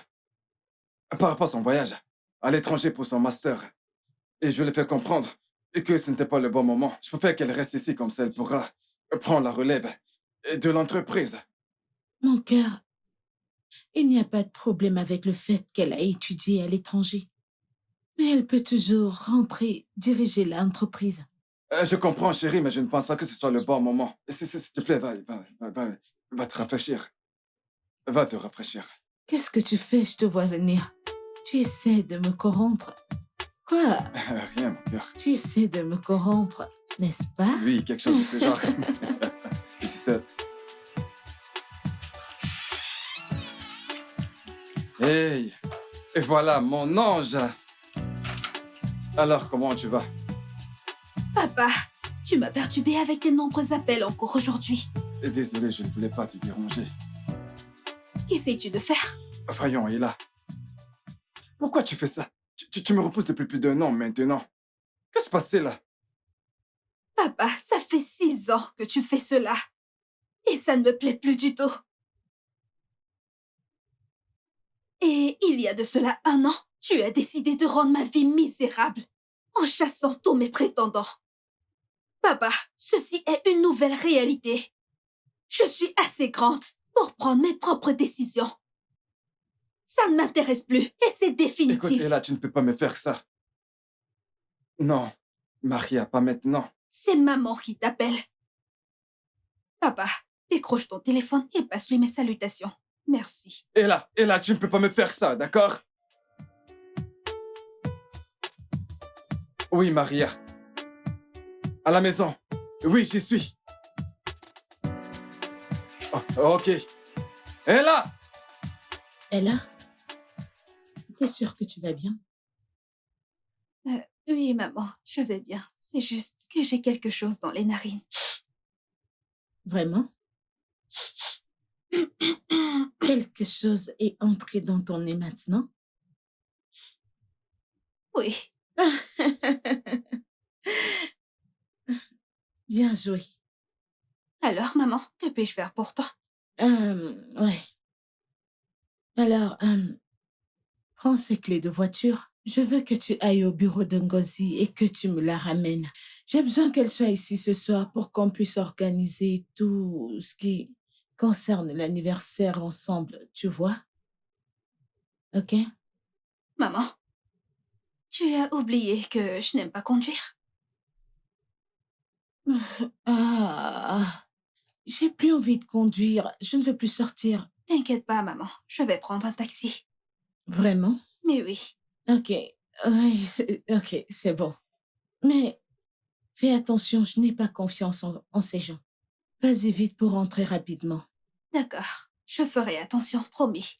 Par rapport à son voyage à l'étranger pour son master. Et je lui ai fait comprendre que ce n'était pas le bon moment. Je préfère qu'elle reste ici, comme ça elle pourra prendre la relève de l'entreprise. Mon cœur, Il n'y a pas de problème avec le fait qu'elle a étudié à l'étranger. Mais elle peut toujours rentrer, diriger l'entreprise. Je comprends, chérie, mais je ne pense pas que ce soit le bon moment. S'il te plaît, va te rafraîchir. Va te rafraîchir. Qu'est-ce que tu fais? Je te vois venir. Tu essaies de me corrompre. Quoi? Rien, mon cœur. Tu essaies de me corrompre, n'est-ce pas? Oui, quelque chose de ce genre. Je sais. Hey, et voilà mon ange. Alors, comment tu vas? Papa, tu m'as perturbé avec tes nombreux appels encore aujourd'hui. Désolé, je ne voulais pas te déranger. Qu'essayes-tu de faire? Voyons, et là. Pourquoi tu fais ça? Tu me repousses depuis plus d'1 an maintenant. Qu'est-ce qui se passe là? Papa, ça fait 6 ans que tu fais cela. Et ça ne me plaît plus du tout. Et il y a de cela 1 an, tu as décidé de rendre ma vie misérable en chassant tous mes prétendants. Papa, ceci est une nouvelle réalité. Je suis assez grande pour prendre mes propres décisions. Ça ne m'intéresse plus et c'est définitif. Écoute, Ella, tu ne peux pas me faire ça. Non, Maria, pas maintenant. C'est maman qui t'appelle. Papa, décroche ton téléphone et passe-lui mes salutations. Merci. Ella, tu ne peux pas me faire ça, d'accord? Oui, Maria. À la maison. Oui, j'y suis. Oh, ok. Ella! Ella? T'es sûre que tu vas bien? Oui, maman, je vais bien. C'est juste que j'ai quelque chose dans les narines. Vraiment? Quelque chose est entré dans ton nez maintenant? Oui. Bien joué. Alors, maman, que puis-je faire pour toi? Ouais. Alors, prends ces clés de voiture. Je veux que tu ailles au bureau de Ngozi et que tu me la ramènes. J'ai besoin qu'elle soit ici ce soir pour qu'on puisse organiser tout ce qui concerne l'anniversaire ensemble, tu vois? Ok? Maman, tu as oublié que je n'aime pas conduire. Ah, j'ai plus envie de conduire. Je ne veux plus sortir. T'inquiète pas, maman, je vais prendre un taxi. Vraiment? Mais oui, Ok. Oui, ok, c'est bon. Mais fais attention, je n'ai pas confiance en ces gens. Vas-y vite pour rentrer rapidement. d'accord. Je ferai attention, promis.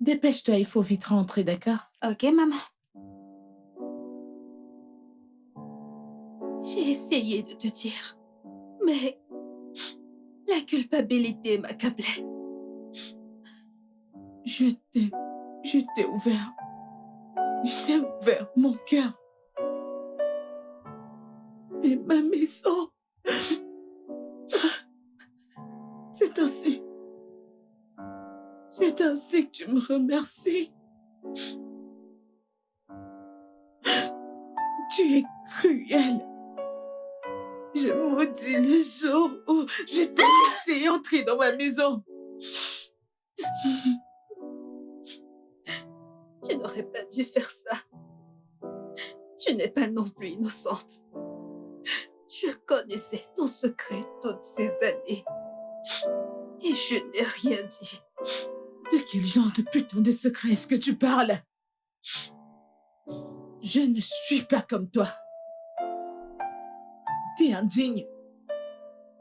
Dépêche-toi, il faut vite rentrer, d'accord? Ok, maman. J'ai essayé de te dire, mais la culpabilité m'accablait. Je t'ai ouvert. Je t'ai ouvert mon cœur. Et ma maison. C'est ainsi. C'est ainsi que tu me remercies. Tu es cruel. Je maudis le jour où je t'ai laissé entrer dans ma maison. Tu n'aurais pas dû faire ça. Tu n'es pas non plus innocente. Je connaissais ton secret toutes ces années. Et je n'ai rien dit. De quel genre de putain de secret est-ce que tu parles? Je ne suis pas comme toi. T'es indigne.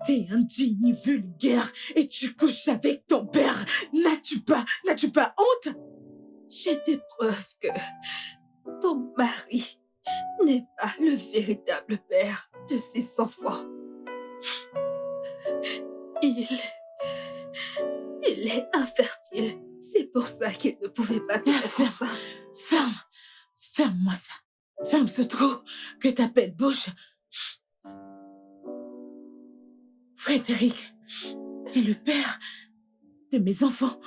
T'es indigne, vulgaire, et tu couches avec ton père. N'as-tu pas honte? J'ai des preuves que ton mari n'est pas le véritable père de ses enfants. Il est infertile. C'est pour ça qu'il ne pouvait pas te mettre enceinte. Ferme-moi ça. Ferme ce trou que t'appelles bouche. Frédéric est le père de mes enfants.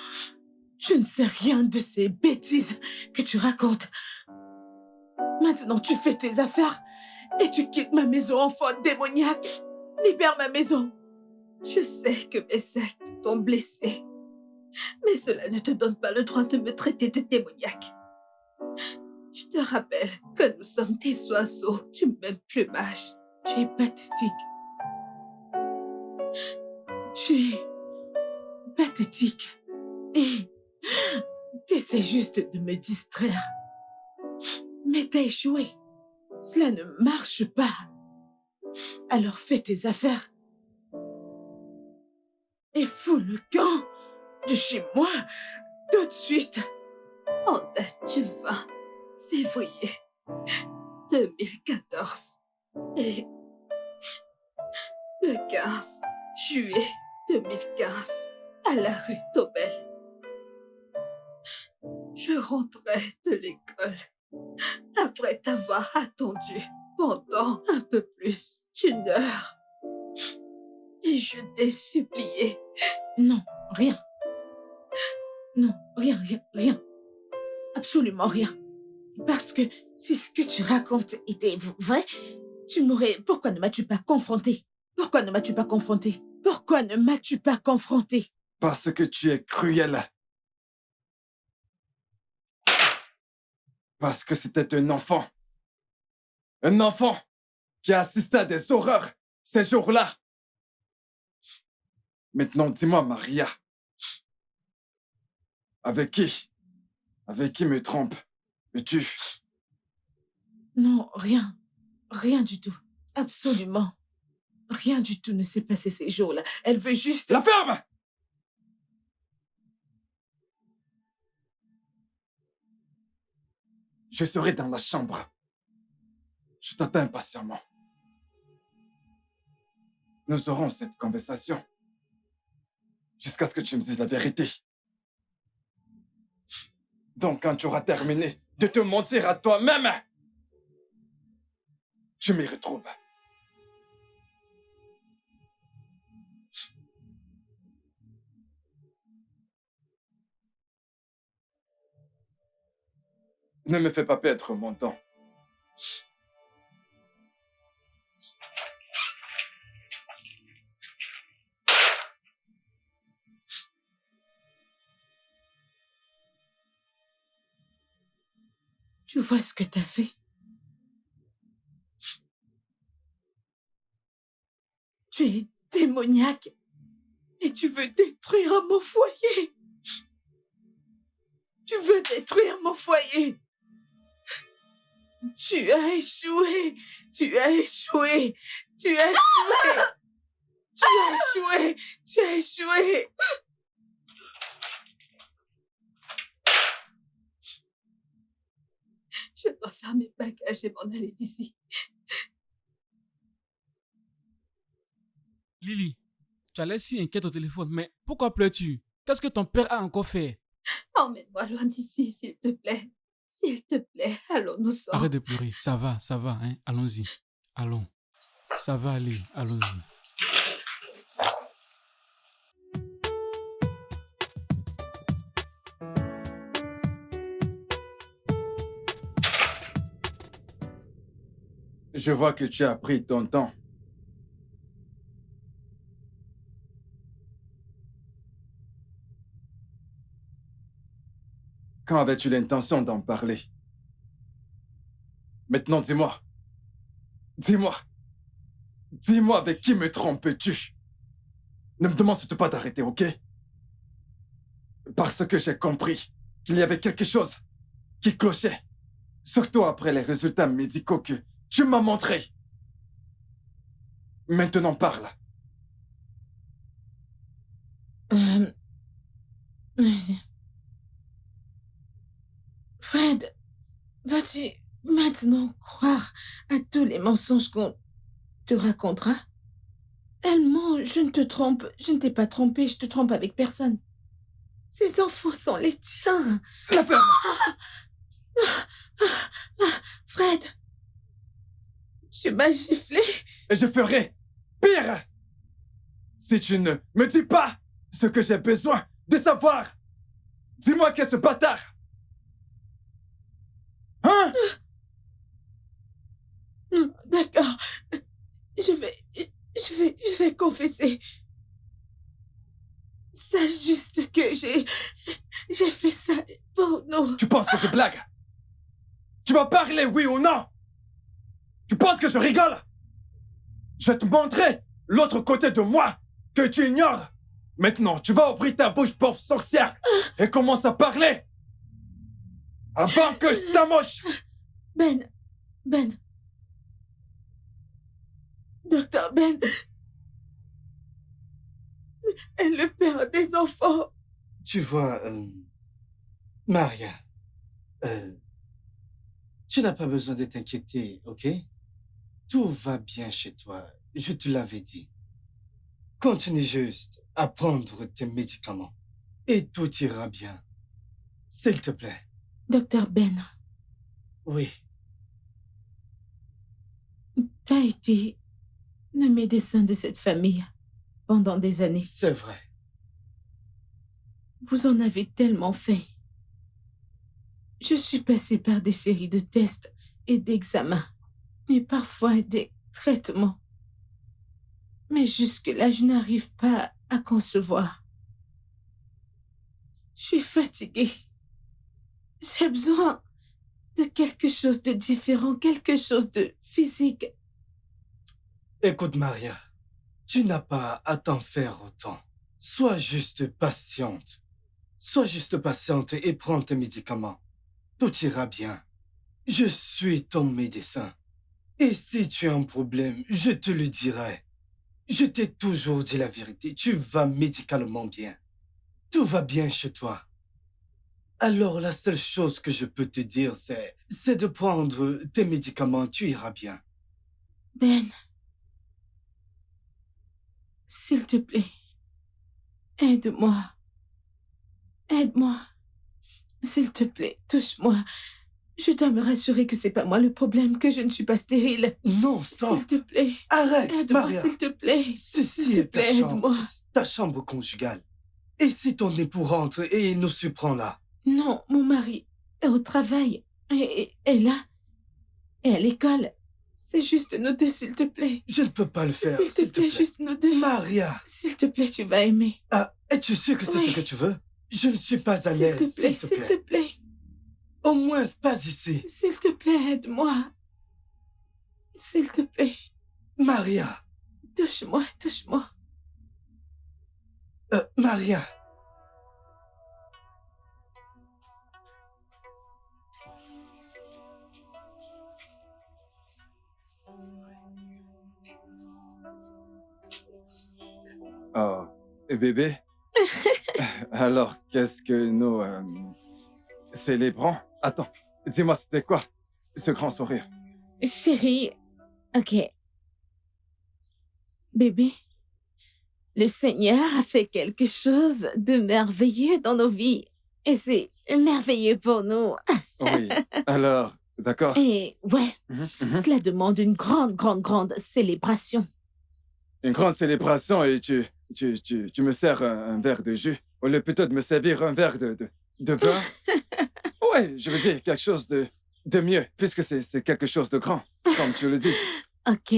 Je ne sais rien de ces bêtises que tu racontes. Maintenant, tu fais tes affaires et tu quittes ma maison, enfant démoniaque. Libère ma maison. Je sais que mes actes t'ont blessé. Mais cela ne te donne pas le droit de me traiter de démoniaque. Je te rappelle que nous sommes des oiseaux du même plumage. Tu es pathétique. Tu es pathétique. Et tu essaies juste de me distraire. Mais t'as échoué. Cela ne marche pas. Alors fais tes affaires. Et fous le camp de chez moi tout de suite. En date du 20 février 2014 et le 15 juillet 2015 à la rue Taubel. Je rentrais de l'école après t'avoir attendu pendant un peu plus d'1 heure. Et je t'ai supplié. Non, rien. Non, rien. Absolument rien. Parce que si ce que tu racontes était vrai, tu m'aurais... Pourquoi ne m'as-tu pas confronté? Pourquoi ne m'as-tu pas confronté? Pourquoi ne m'as-tu pas confronté? Parce que tu es cruel. Parce que c'était un enfant. Un enfant qui a assisté à des horreurs ces jours-là. Maintenant, dis-moi, Maria. Avec qui me trompes-tu? Non, rien. Rien du tout. Absolument. Rien du tout ne s'est passé ces jours-là. Elle veut juste... La ferme! Je serai dans la chambre. Je t'attends impatiemment. Nous aurons cette conversation jusqu'à ce que tu me dises la vérité. Donc, quand tu auras terminé de te mentir à toi-même, je m'y retrouve. Ne me fais pas perdre mon temps. Tu vois ce que t'as fait? Tu es démoniaque et tu veux détruire mon foyer. Tu veux détruire mon foyer. Tu as échoué. Tu as échoué. Tu as échoué. Tu as échoué. Tu as échoué. Je dois faire mes bagages et m'en aller d'ici. Lily, tu as l'air si inquiète au téléphone, mais pourquoi pleures-tu? Qu'est-ce que ton père a encore fait? Emmène-moi loin d'ici, s'il te plaît. S'il te plaît, allons-nous-en. Arrête de pleurer, ça va, hein? Allons-y. Allons. Ça va aller, allons-y. Je vois que tu as pris ton temps. Quand avais-tu l'intention d'en parler? Maintenant, dis-moi. Dis-moi. Dis-moi avec qui me trompes-tu? Ne me demande surtout pas d'arrêter, ok? Parce que j'ai compris qu'il y avait quelque chose qui clochait. Surtout après les résultats médicaux que tu m'as montrés. Maintenant, parle. Fred, vas-tu maintenant croire à tous les mensonges qu'on te racontera? Elle ment, je ne te trompe, je ne t'ai pas trompé, je te trompe avec personne. Ces enfants sont les tiens. La ferme! Fred, tu m'as giflé. Et je ferai pire si tu ne me dis pas ce que j'ai besoin de savoir. Dis-moi qui est ce bâtard. Hein? D'accord. Je vais confesser. Sache juste que J'ai fait ça pour nous. Tu penses que je blague? Tu vas parler, oui ou non? Tu penses que je rigole? Je vais te montrer l'autre côté de moi que tu ignores. Maintenant, tu vas ouvrir ta bouche, pauvre sorcière, et commence à parler avant que je t'amoche. Ben. Docteur Ben est le père des enfants. Tu vois, Maria, tu n'as pas besoin de t'inquiéter, ok? Tout va bien chez toi, je te l'avais dit. Continue juste à prendre tes médicaments et tout ira bien. S'il te plaît. Docteur Ben, Oui. tu as été le médecin de cette famille pendant des années. C'est vrai. Vous en avez tellement fait. Je suis passée par des séries de tests et d'examens, et parfois des traitements. Mais jusque-là, je n'arrive pas à concevoir. Je suis fatiguée. J'ai besoin de quelque chose de différent, quelque chose de physique. Écoute, Maria, tu n'as pas à t'en faire autant. Sois juste patiente. Sois juste patiente et prends tes médicaments. Tout ira bien. Je suis ton médecin. Et si tu as un problème, je te le dirai. Je t'ai toujours dit la vérité. Tu vas médicalement bien. Tout va bien chez toi. Alors la seule chose que je peux te dire, c'est de prendre tes médicaments. Tu iras bien. Ben, s'il te plaît, aide-moi. Aide-moi. S'il te plaît, touche-moi. Je dois me rassurer que c'est pas moi le problème, que je ne suis pas stérile. Non, stop. S'il te plaît. Arrête, Aide-moi, Maria. s'il te plaît. Ceci S'il te est plaît, aide-moi. ta chambre conjugale. Et si ton époux rentre et nous surprend là? Non, mon mari est au travail. Et là, et à l'école. C'est juste nous deux, s'il te plaît. Je ne peux pas le faire. S'il te plaît, juste nous deux. Maria. S'il te plaît, tu vas aimer. Ah, es-tu sûr que c'est Oui. ce que tu veux? Je ne suis pas à S'il l'aise. te plaît, s'il te plaît. Au moins, pas ici. S'il te plaît, aide-moi. S'il te plaît. Maria. Touche-moi, touche-moi. Maria. Oh, bébé? Alors, qu'est-ce que nous célébrons? Attends, dis-moi, c'était quoi ce grand sourire? Chérie, ok. Bébé, le Seigneur a fait quelque chose de merveilleux dans nos vies. Et c'est merveilleux pour nous. Oui, alors, d'accord. Et ouais, Mhm, mhm. cela demande une grande célébration. Une grande célébration et tu me sers un verre de jus au lieu plutôt de me servir un verre de vin. Ouais, je veux dire quelque chose de mieux, puisque c'est quelque chose de grand, comme tu le dis. Ok.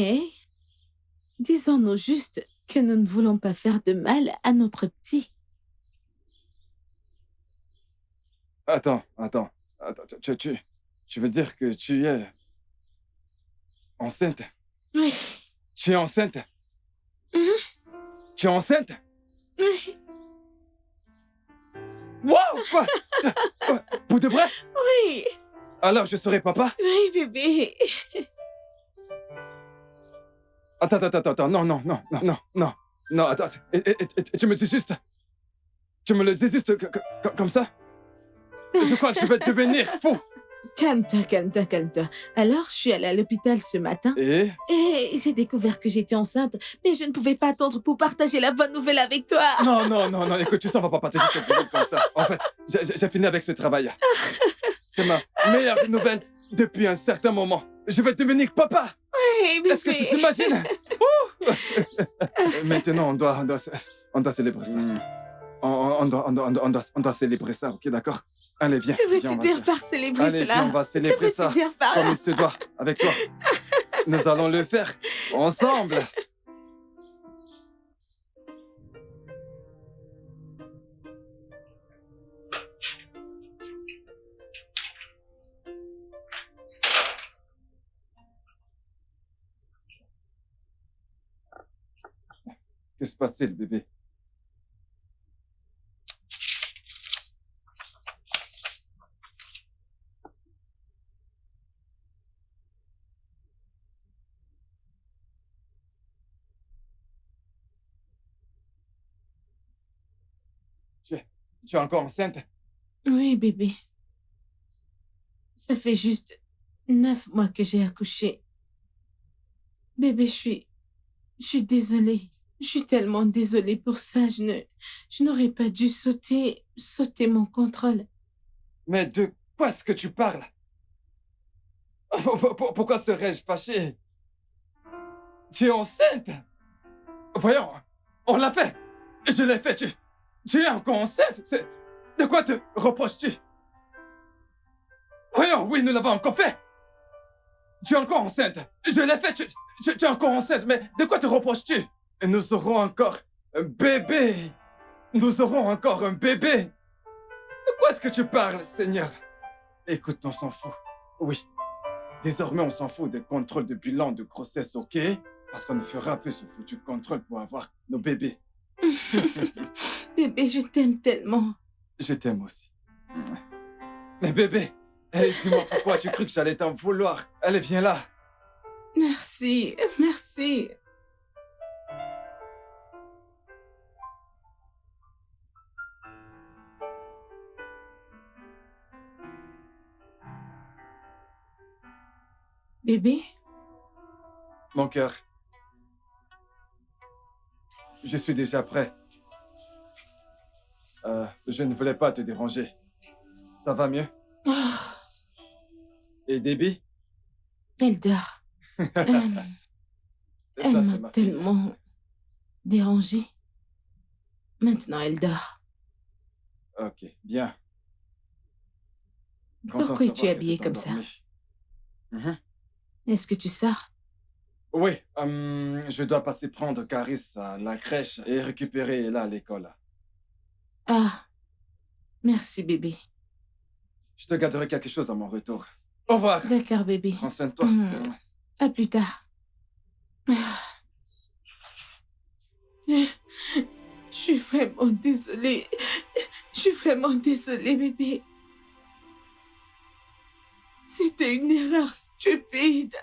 Disons-nous juste que nous ne voulons pas faire de mal à notre petit. Attends, tu veux dire que tu es enceinte? Oui. Tu es enceinte? Mhm. Tu es enceinte? Oui. Wow! Quoi? Pour de vrai? Oui. Alors je serai papa? Oui, bébé. Attends, non, attends, et tu me dis juste... Tu me le dis juste comme ça? Je crois que je vais devenir fou! Calme-toi. Alors, je suis allée à l'hôpital ce matin Et et j'ai découvert que j'étais enceinte, mais je ne pouvais pas attendre pour partager la bonne nouvelle avec toi. Non, écoute, tu sais, on va pas partager cette nouvelle comme ça. En fait, j'ai fini avec ce travail. C'est ma meilleure nouvelle depuis un certain moment. Je vais devenir papa! Oui, bébé. Est-ce que tu t'imagines? Maintenant, on doit célébrer ça. On doit célébrer ça, ok, d'accord? Allez, viens. Que viens, veux-tu on va dire faire. par célébrer Allez, cela? viens, on va Que célébrer ça veux-tu dire par comme là? il se doit, avec toi. Nous allons le faire ensemble. Que se passe-t-il, bébé? Tu es, tu es encore enceinte? Oui, bébé. Ça fait juste 9 mois que j'ai accouché. Bébé, je suis désolée. Je suis tellement désolée pour ça. Je n'aurais pas dû sauter mon contrôle. Mais de quoi est-ce que tu parles? Pourquoi serais-je fâché? Tu es enceinte? Voyons, on l'a fait. Je l'ai fait. Tu es encore enceinte? De quoi te reproches-tu? Voyons, oui, nous l'avons encore fait. Tu es encore enceinte. Je l'ai fait. Tu es encore enceinte. Mais de quoi te reproches-tu? Nous aurons encore un bébé. Nous aurons encore un bébé. De quoi est-ce que tu parles, Seigneur? Écoute, on s'en fout. Oui. Désormais, on s'en fout des contrôles de bilan de grossesse, ok? Parce qu'on ne fera plus ce foutu contrôle pour avoir nos bébés. Bébé, je t'aime tellement. Je t'aime aussi. Mais bébé, hey, dis-moi pourquoi tu cru que j'allais t'en vouloir. Allez, viens là. Merci, merci. Bébé, Mon cœur, je suis déjà prêt. Je ne voulais pas te déranger. Ça va mieux? oh, Et Debbie? elle dort. Elle, elle Ça, m'a c'est ma fille. tellement dérangée. Maintenant, elle dort. Ok, bien. Content de Pourquoi savoir tu es que habillée c'est comme ça? endormi. Mhm. Est-ce que tu sors? Oui, je dois passer prendre Caris à la crèche et récupérer Ella à l'école. Ah, merci, bébé. Je te garderai quelque chose à mon retour. Au revoir. D'accord, bébé. Prends soin de toi. À plus tard. Ah. Je suis vraiment désolée. Je suis vraiment désolée, bébé. C'était une erreur stupide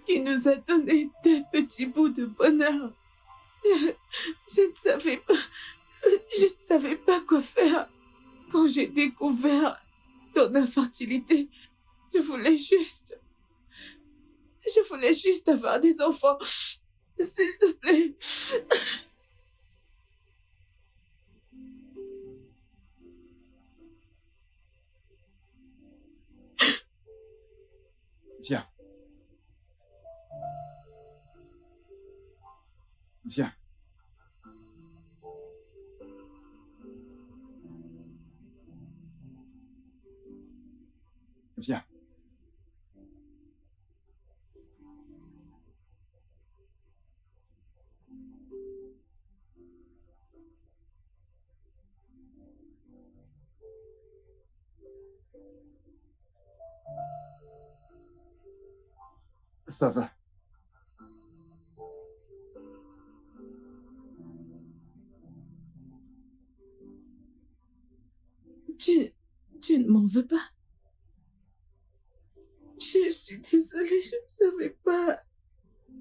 qui nous a donné des petits bouts de bonheur. Je ne savais pas, je ne savais pas quoi faire. Quand j'ai découvert ton infertilité, je voulais juste avoir des enfants. S'il te plaît. Viens. Viens. Viens. Ça va. Tu ne m'en veux pas? Je suis désolée, je ne savais pas.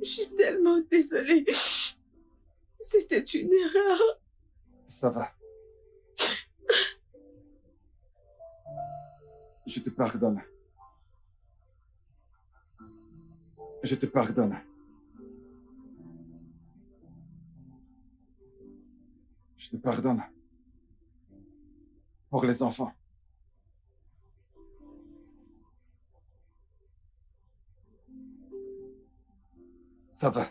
Je suis tellement désolée. C'était une erreur. Ça va. Je te pardonne. Je te pardonne. Je te pardonne. Pour les enfants. Ça va.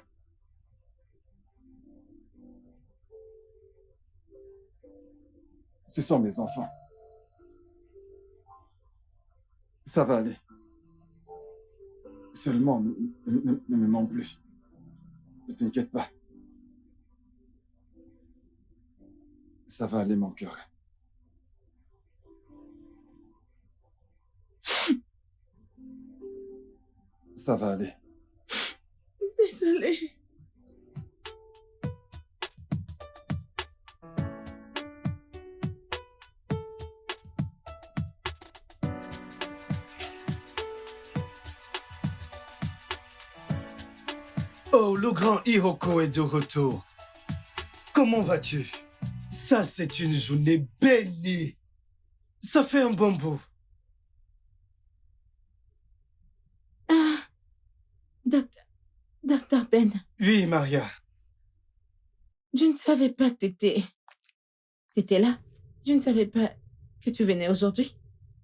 Ce sont mes enfants. Ça va aller. Seulement, ne me mens plus. Ne t'inquiète pas. Ça va aller, mon cœur. Ça va aller. Désolée. Oh, le grand Hiroko est de retour. Comment vas-tu? Ça, c'est une journée bénie. Ça fait un bon bout. Ah, docteur Ben, Oui, Maria. je ne savais pas que t'étais là. Je ne savais pas que tu venais aujourd'hui.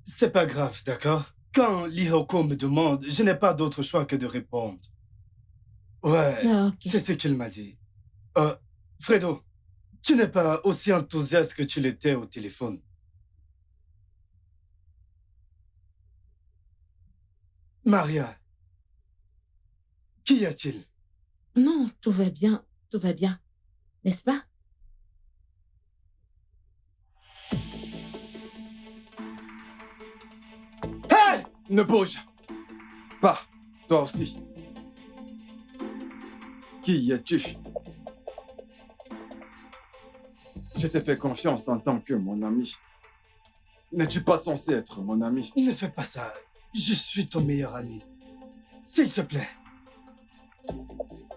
C'est pas grave, d'accord? Quand l'Hiroko me demande, je n'ai pas d'autre choix que de répondre. Ouais, Ah, ok. c'est ce qu'il m'a dit. Fredo, tu n'es pas aussi enthousiaste que tu l'étais au téléphone. Maria, qu'y a-t-il? Non, tout va bien, n'est-ce pas? Hey! Ne bouge pas, toi aussi. Qui es-tu? Je t'ai fait confiance en tant que mon ami. N'es-tu pas censé être mon ami? Ne fais pas ça. Je suis ton meilleur ami. S'il te plaît.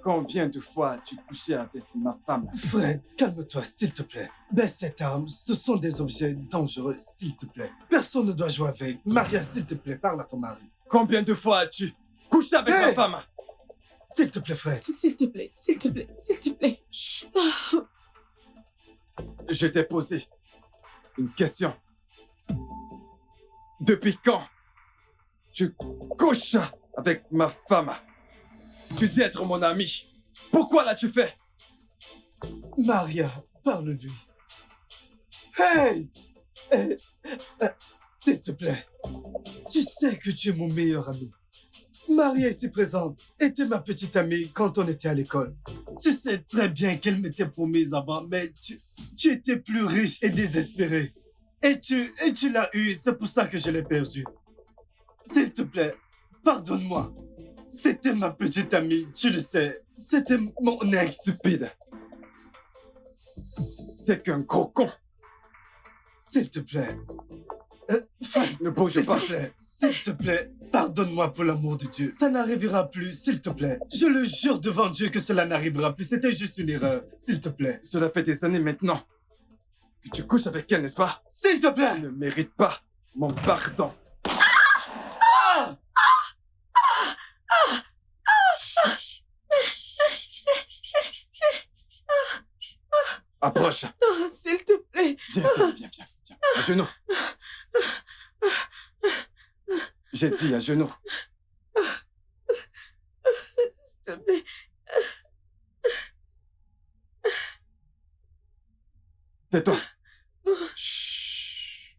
Combien de fois as-tu couché avec ma femme? Fred, calme-toi, s'il te plaît. Baisse cette arme. Ce sont des objets dangereux, s'il te plaît. Personne ne doit jouer avec. Maria, s'il te plaît, parle à ton mari. Combien de fois as-tu couché avec ma Hey! femme? S'il te plaît, Fred. S'il te plaît, s'il te plaît, s'il te plaît. Chut. Je t'ai posé une question. Depuis quand tu couches avec ma femme? Tu dis être mon ami. Pourquoi l'as-tu fait? Maria, parle-lui. Hey! Eh, s'il te plaît. Tu sais que tu es mon meilleur ami. Maria ici présente était ma petite amie quand on était à l'école. Tu sais très bien qu'elle m'était promise avant, mais tu étais plus riche et désespéré. Et tu l'as eu, c'est pour ça que je l'ai perdu. S'il te plaît, pardonne-moi. C'était ma petite amie, tu le sais. C'était mon ex. Stupide. T'es qu'un gros con. S'il te plaît. Fred, Ne bouge s'il pas. te plaît, s'il te plaît, pardonne-moi pour l'amour de Dieu. Ça n'arrivera plus, s'il te plaît. Je le jure devant Dieu que cela n'arrivera plus. C'était juste une erreur, s'il te plaît. Cela fait des années maintenant que tu couches avec elle, n'est-ce pas? S'il te Tu plaît. ne mérites pas mon pardon. Approche. Oh, s'il te plaît. Viens. À genoux. J'ai dit à genoux. S'il te plaît. Tais-toi. Chut.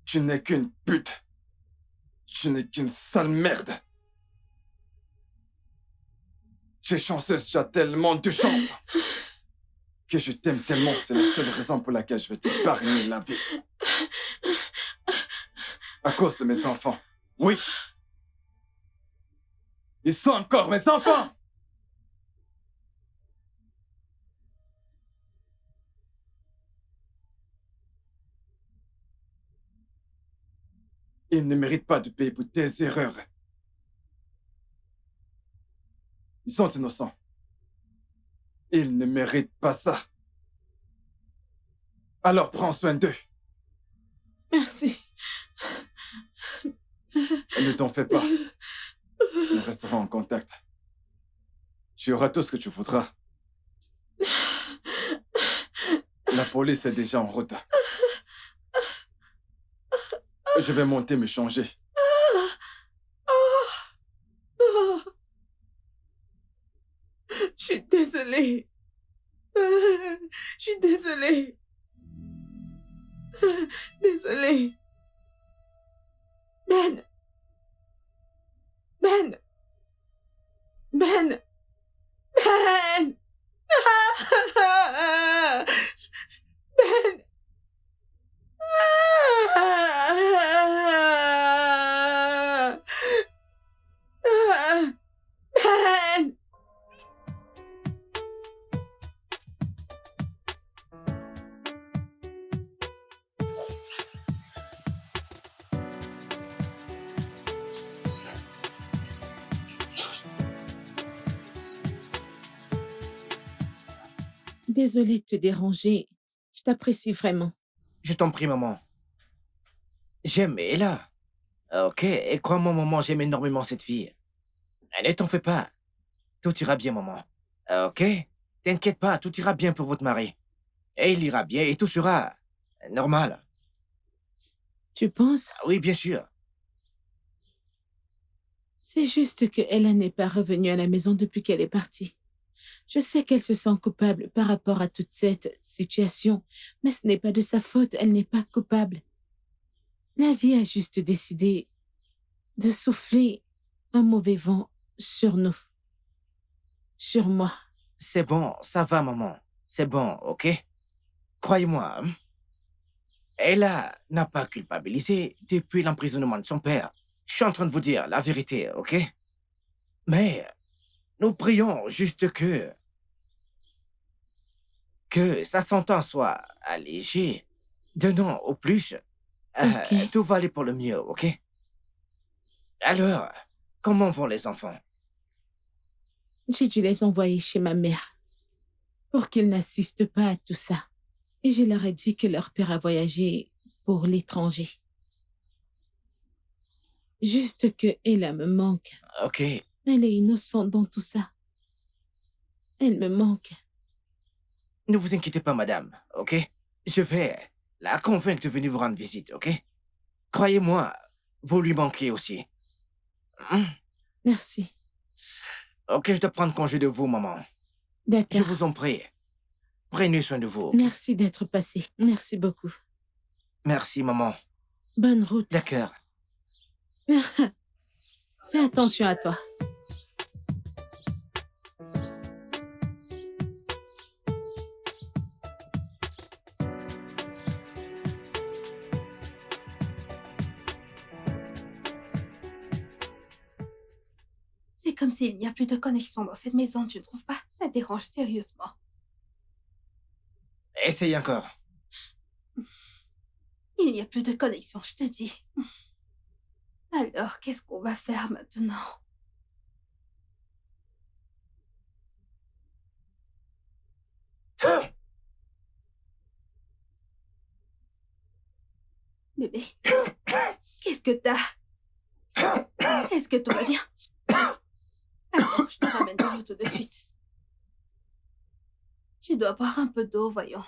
Tu n'es qu'une pute. Tu n'es qu'une sale merde. Tu es chanceuse, tu as tellement de chance. Que je t'aime tellement, c'est la seule raison pour laquelle je vais t'épargner la vie. À cause de mes enfants. Oui. Ils sont encore mes enfants. Ils ne méritent pas de payer pour tes erreurs. Ils sont innocents. Ils ne méritent pas ça. Alors prends soin d'eux. Merci. Ne t'en fais pas. Nous resterons en contact. Tu auras tout ce que tu voudras. La police est déjà en route. Je vais monter me changer. Je suis désolée. Je suis désolée. Désolée. Ben. Ben. Ben. Ben. Ben. Ben. Désolée de te déranger. Je t'apprécie vraiment. Je t'en prie, maman. J'aime Ella. Ok, et crois-moi, maman, j'aime énormément cette fille. Ne t'en fais pas. Tout ira bien, maman. Ok? T'inquiète pas, tout ira bien pour votre mari. Et il ira bien et tout sera normal. Tu penses? Ah oui, bien sûr. C'est juste que Ella n'est pas revenue à la maison depuis qu'elle est partie. Je sais qu'elle se sent coupable par rapport à toute cette situation, mais ce n'est pas de sa faute, elle n'est pas coupable. La vie a juste décidé de souffler un mauvais vent sur nous, sur moi. C'est bon, ça va, maman. C'est bon, ok? Croyez-moi, hein. Ella n'a pas culpabilisé depuis l'emprisonnement de son père. Je suis en train de vous dire la vérité, ok? Mais nous prions juste que sa sentence soit allégée. D'un an au plus, Ok. tout va aller pour le mieux, ok? Alors, comment vont les enfants? J'ai dû les envoyer chez ma mère pour qu'ils n'assistent pas à tout ça. Et je leur ai dit que leur père a voyagé pour l'étranger. Juste que Ella me manque. Ok, Elle est innocente dans tout ça. Elle me manque. ne vous inquiétez pas, madame, ok? Je vais la convaincre de venir vous rendre visite, ok? Croyez-moi, vous lui manquez aussi. Hmm. Merci. Ok, je dois prendre congé de vous, maman. Je D'accord. vous en prie. Prenez soin de vous. Ok? Merci d'être passé. Merci beaucoup. Merci, maman. Bonne route. D'accord. Fais attention à toi. C'est comme s'il n'y a plus de connexion dans cette maison, tu ne trouves pas? Ça dérange sérieusement. Essayez encore. Il n'y a plus de connexion, je te dis. Alors, qu'est-ce qu'on va faire maintenant? Bébé, qu'est-ce que t'as? Est-ce que tout va bien? Attends, je te ramène de l'eau tout de suite. Tu dois boire un peu d'eau, voyons.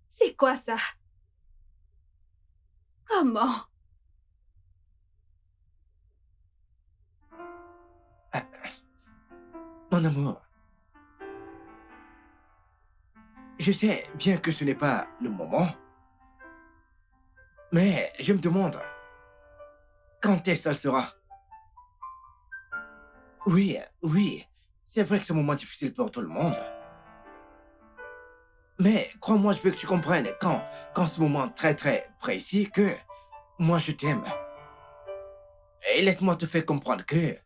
C'est quoi ça? Comment? Mon amour. Je sais bien que ce n'est pas le moment. Mais je me demande. Quand est-ce que ça le sera? Oui, oui. C'est vrai que c'est un moment difficile pour tout le monde. Mais crois-moi, je veux que tu comprennes quand ce moment très très précis que moi je t'aime. Et laisse-moi te faire comprendre que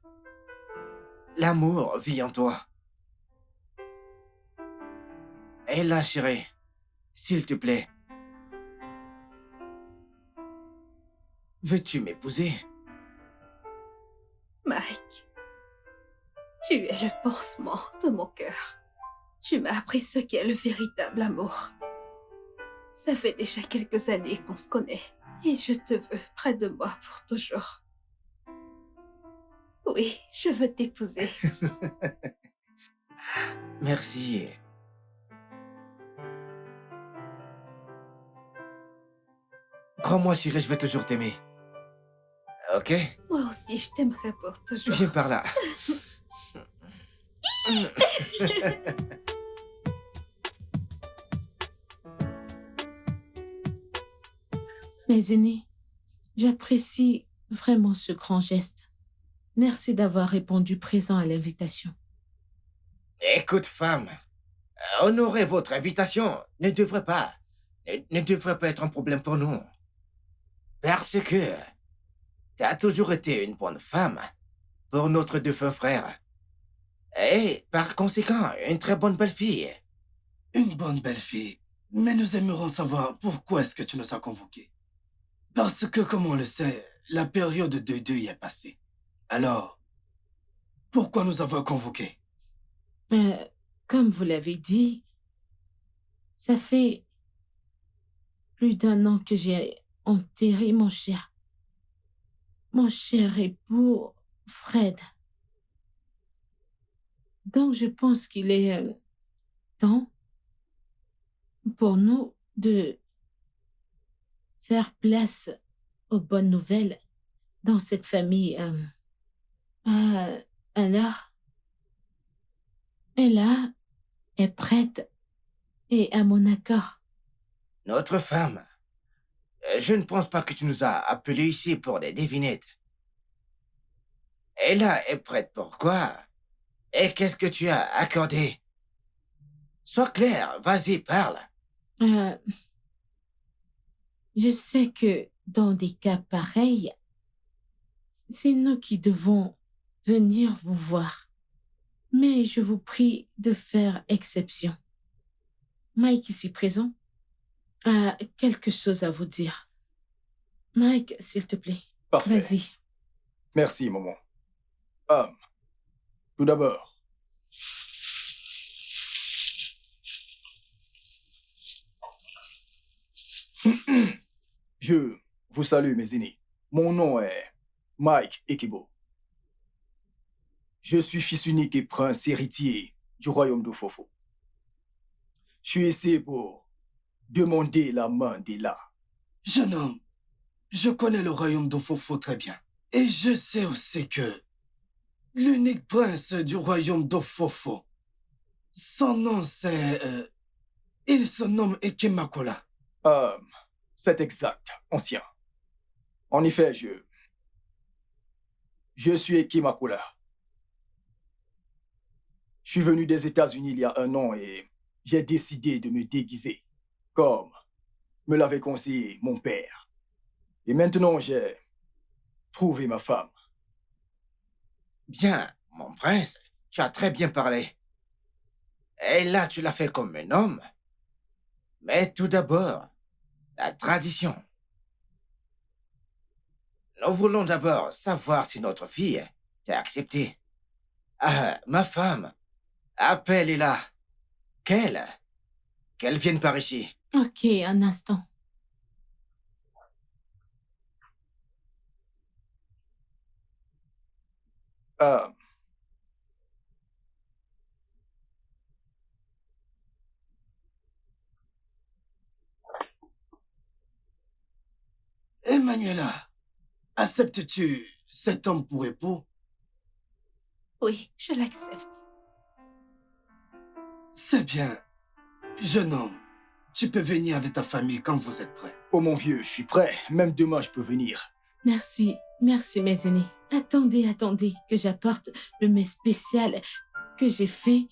l'amour vit en toi. Et là, chérie, s'il te plaît, veux-tu m'épouser? Mike, tu es le pansement de mon cœur. Tu m'as appris ce qu'est le véritable amour. Ça fait déjà quelques années qu'on se connaît et je te veux près de moi pour toujours. Oui, je veux t'épouser. Merci. Crois-moi, chérie, je vais toujours t'aimer. Ok? Moi aussi, je t'aimerai pour toujours. Viens par là. Mes aînés, j'apprécie vraiment ce grand geste. Merci d'avoir répondu présent à l'invitation. Écoute, femme, honorer votre invitation ne devrait pas être un problème pour nous. Parce que tu as toujours été une bonne femme pour notre défunt frère. Et par conséquent, une très bonne belle-fille. Une bonne belle-fille. Mais nous aimerions savoir pourquoi est-ce que tu nous as convoqués. Parce que, comme on le sait, la période de deuil est passée. Alors, Pourquoi nous avons convoqué? Euh, Comme vous l'avez dit, ça fait plus d'un an que j'ai enterré mon cher époux Fred. Donc je pense qu'il est temps pour nous de faire place aux bonnes nouvelles dans cette famille. Alors, Ella est prête et à mon accord. Notre femme. Je ne pense pas que tu nous as appelés ici pour des devinettes. Ella est prête pour quoi? Et qu'est-ce que tu as accordé? Sois clair, vas-y, parle. Euh, je sais que dans des cas pareils, c'est nous qui devons venir vous voir. Mais je vous prie de faire exception. Mike, ici présent, a quelque chose à vous dire. Mike, s'il te plaît, Parfait. vas-y. Merci, maman. Tout d'abord, je vous salue, mes aînés. Mon nom est Mike Ekibo. Je suis fils unique et prince héritier du royaume de Fofo. Je suis ici pour demander la main d'Ella. Jeune homme, je connais le royaume d'Ofofo très bien. Et je sais aussi que l'unique prince du royaume d'Ofofo, son nom c'est... il se nomme Ekemakola. C'est exact, ancien. En effet, je suis Ekimakula. Je suis venu des États-Unis il y a un an et j'ai décidé de me déguiser, comme me l'avait conseillé mon père. Et maintenant, j'ai trouvé ma femme. Bien, mon prince, tu as très bien parlé. Et là, tu l'as fait comme un homme. Mais tout d'abord, la tradition. Nous voulons d'abord savoir si notre fille t'a accepté. Ah, ma femme, appelle-la. Qu'elle vienne par ici. Ok, un instant. Euh, Emmanuela, acceptes-tu cet homme pour époux? Oui, je l'accepte. C'est bien. Jeune homme, tu peux venir avec ta famille quand vous êtes prêt. oh mon vieux, je suis prêt. Même demain, je peux venir. Merci, merci mes aînés. Attendez, que j'apporte le mets spécial que j'ai fait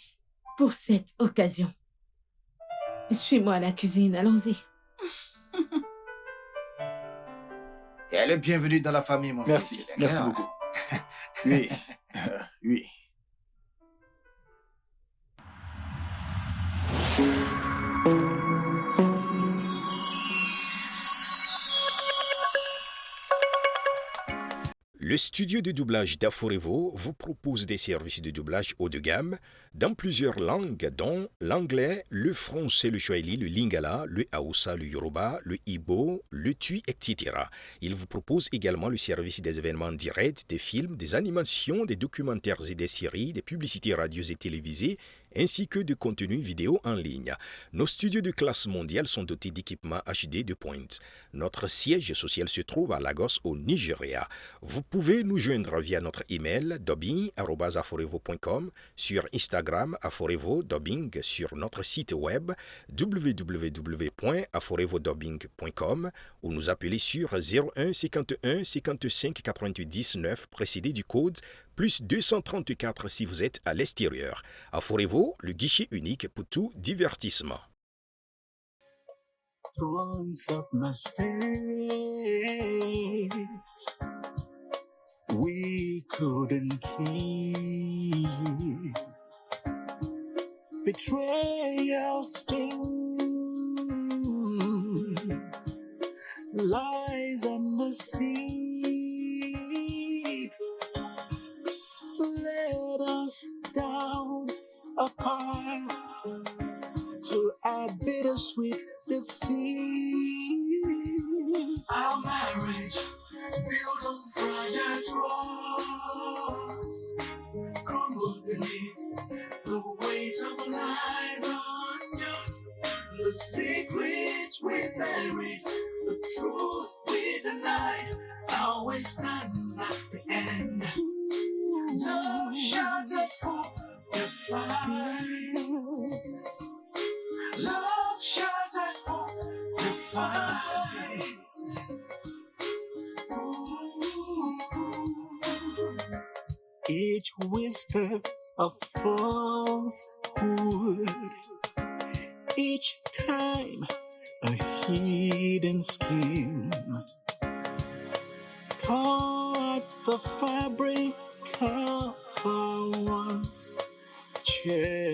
pour cette occasion. Suis-moi à la cuisine, allons-y. Tu es le bienvenu dans la famille, mon Merci, fils. merci beaucoup. Oui, oui. Le studio de doublage d'Aforevo vous propose des services de doublage haut de gamme dans plusieurs langues, dont l'anglais, le français, le swahili, le lingala, le haoussa, le yoruba, le ibo, le tui, etc. Il vous propose également le service des événements directs, des films, des animations, des documentaires et des séries, des publicités radio et télévisées, ainsi que de contenus vidéo en ligne. Nos studios de classe mondiale sont dotés d'équipements HD de pointe. Notre siège social se trouve à Lagos, au Nigeria. Vous pouvez nous joindre via notre email dubbing@aforevo.com, sur Instagram Aforevo Dubbing, sur notre site web www.aforevodubbing.com ou nous appeler sur 01 51 55 90 9 précédé du code plus 234 si vous êtes à l'extérieur. Aforevo, le guichet unique pour tout divertissement. Once of mistakes we couldn't keep. Betrayal sting, lies on the seat. Let apart to a bittersweet defeat. Our marriage built on fragile trust crumbled beneath the weight of lies unjust. The secrets we buried, the truth we denied, always stands at the end. Love shattered, hope defied. Love shattered, hope defied. Each whisper of falsehood, each time a hidden scheme tore at the fabric of our once cherished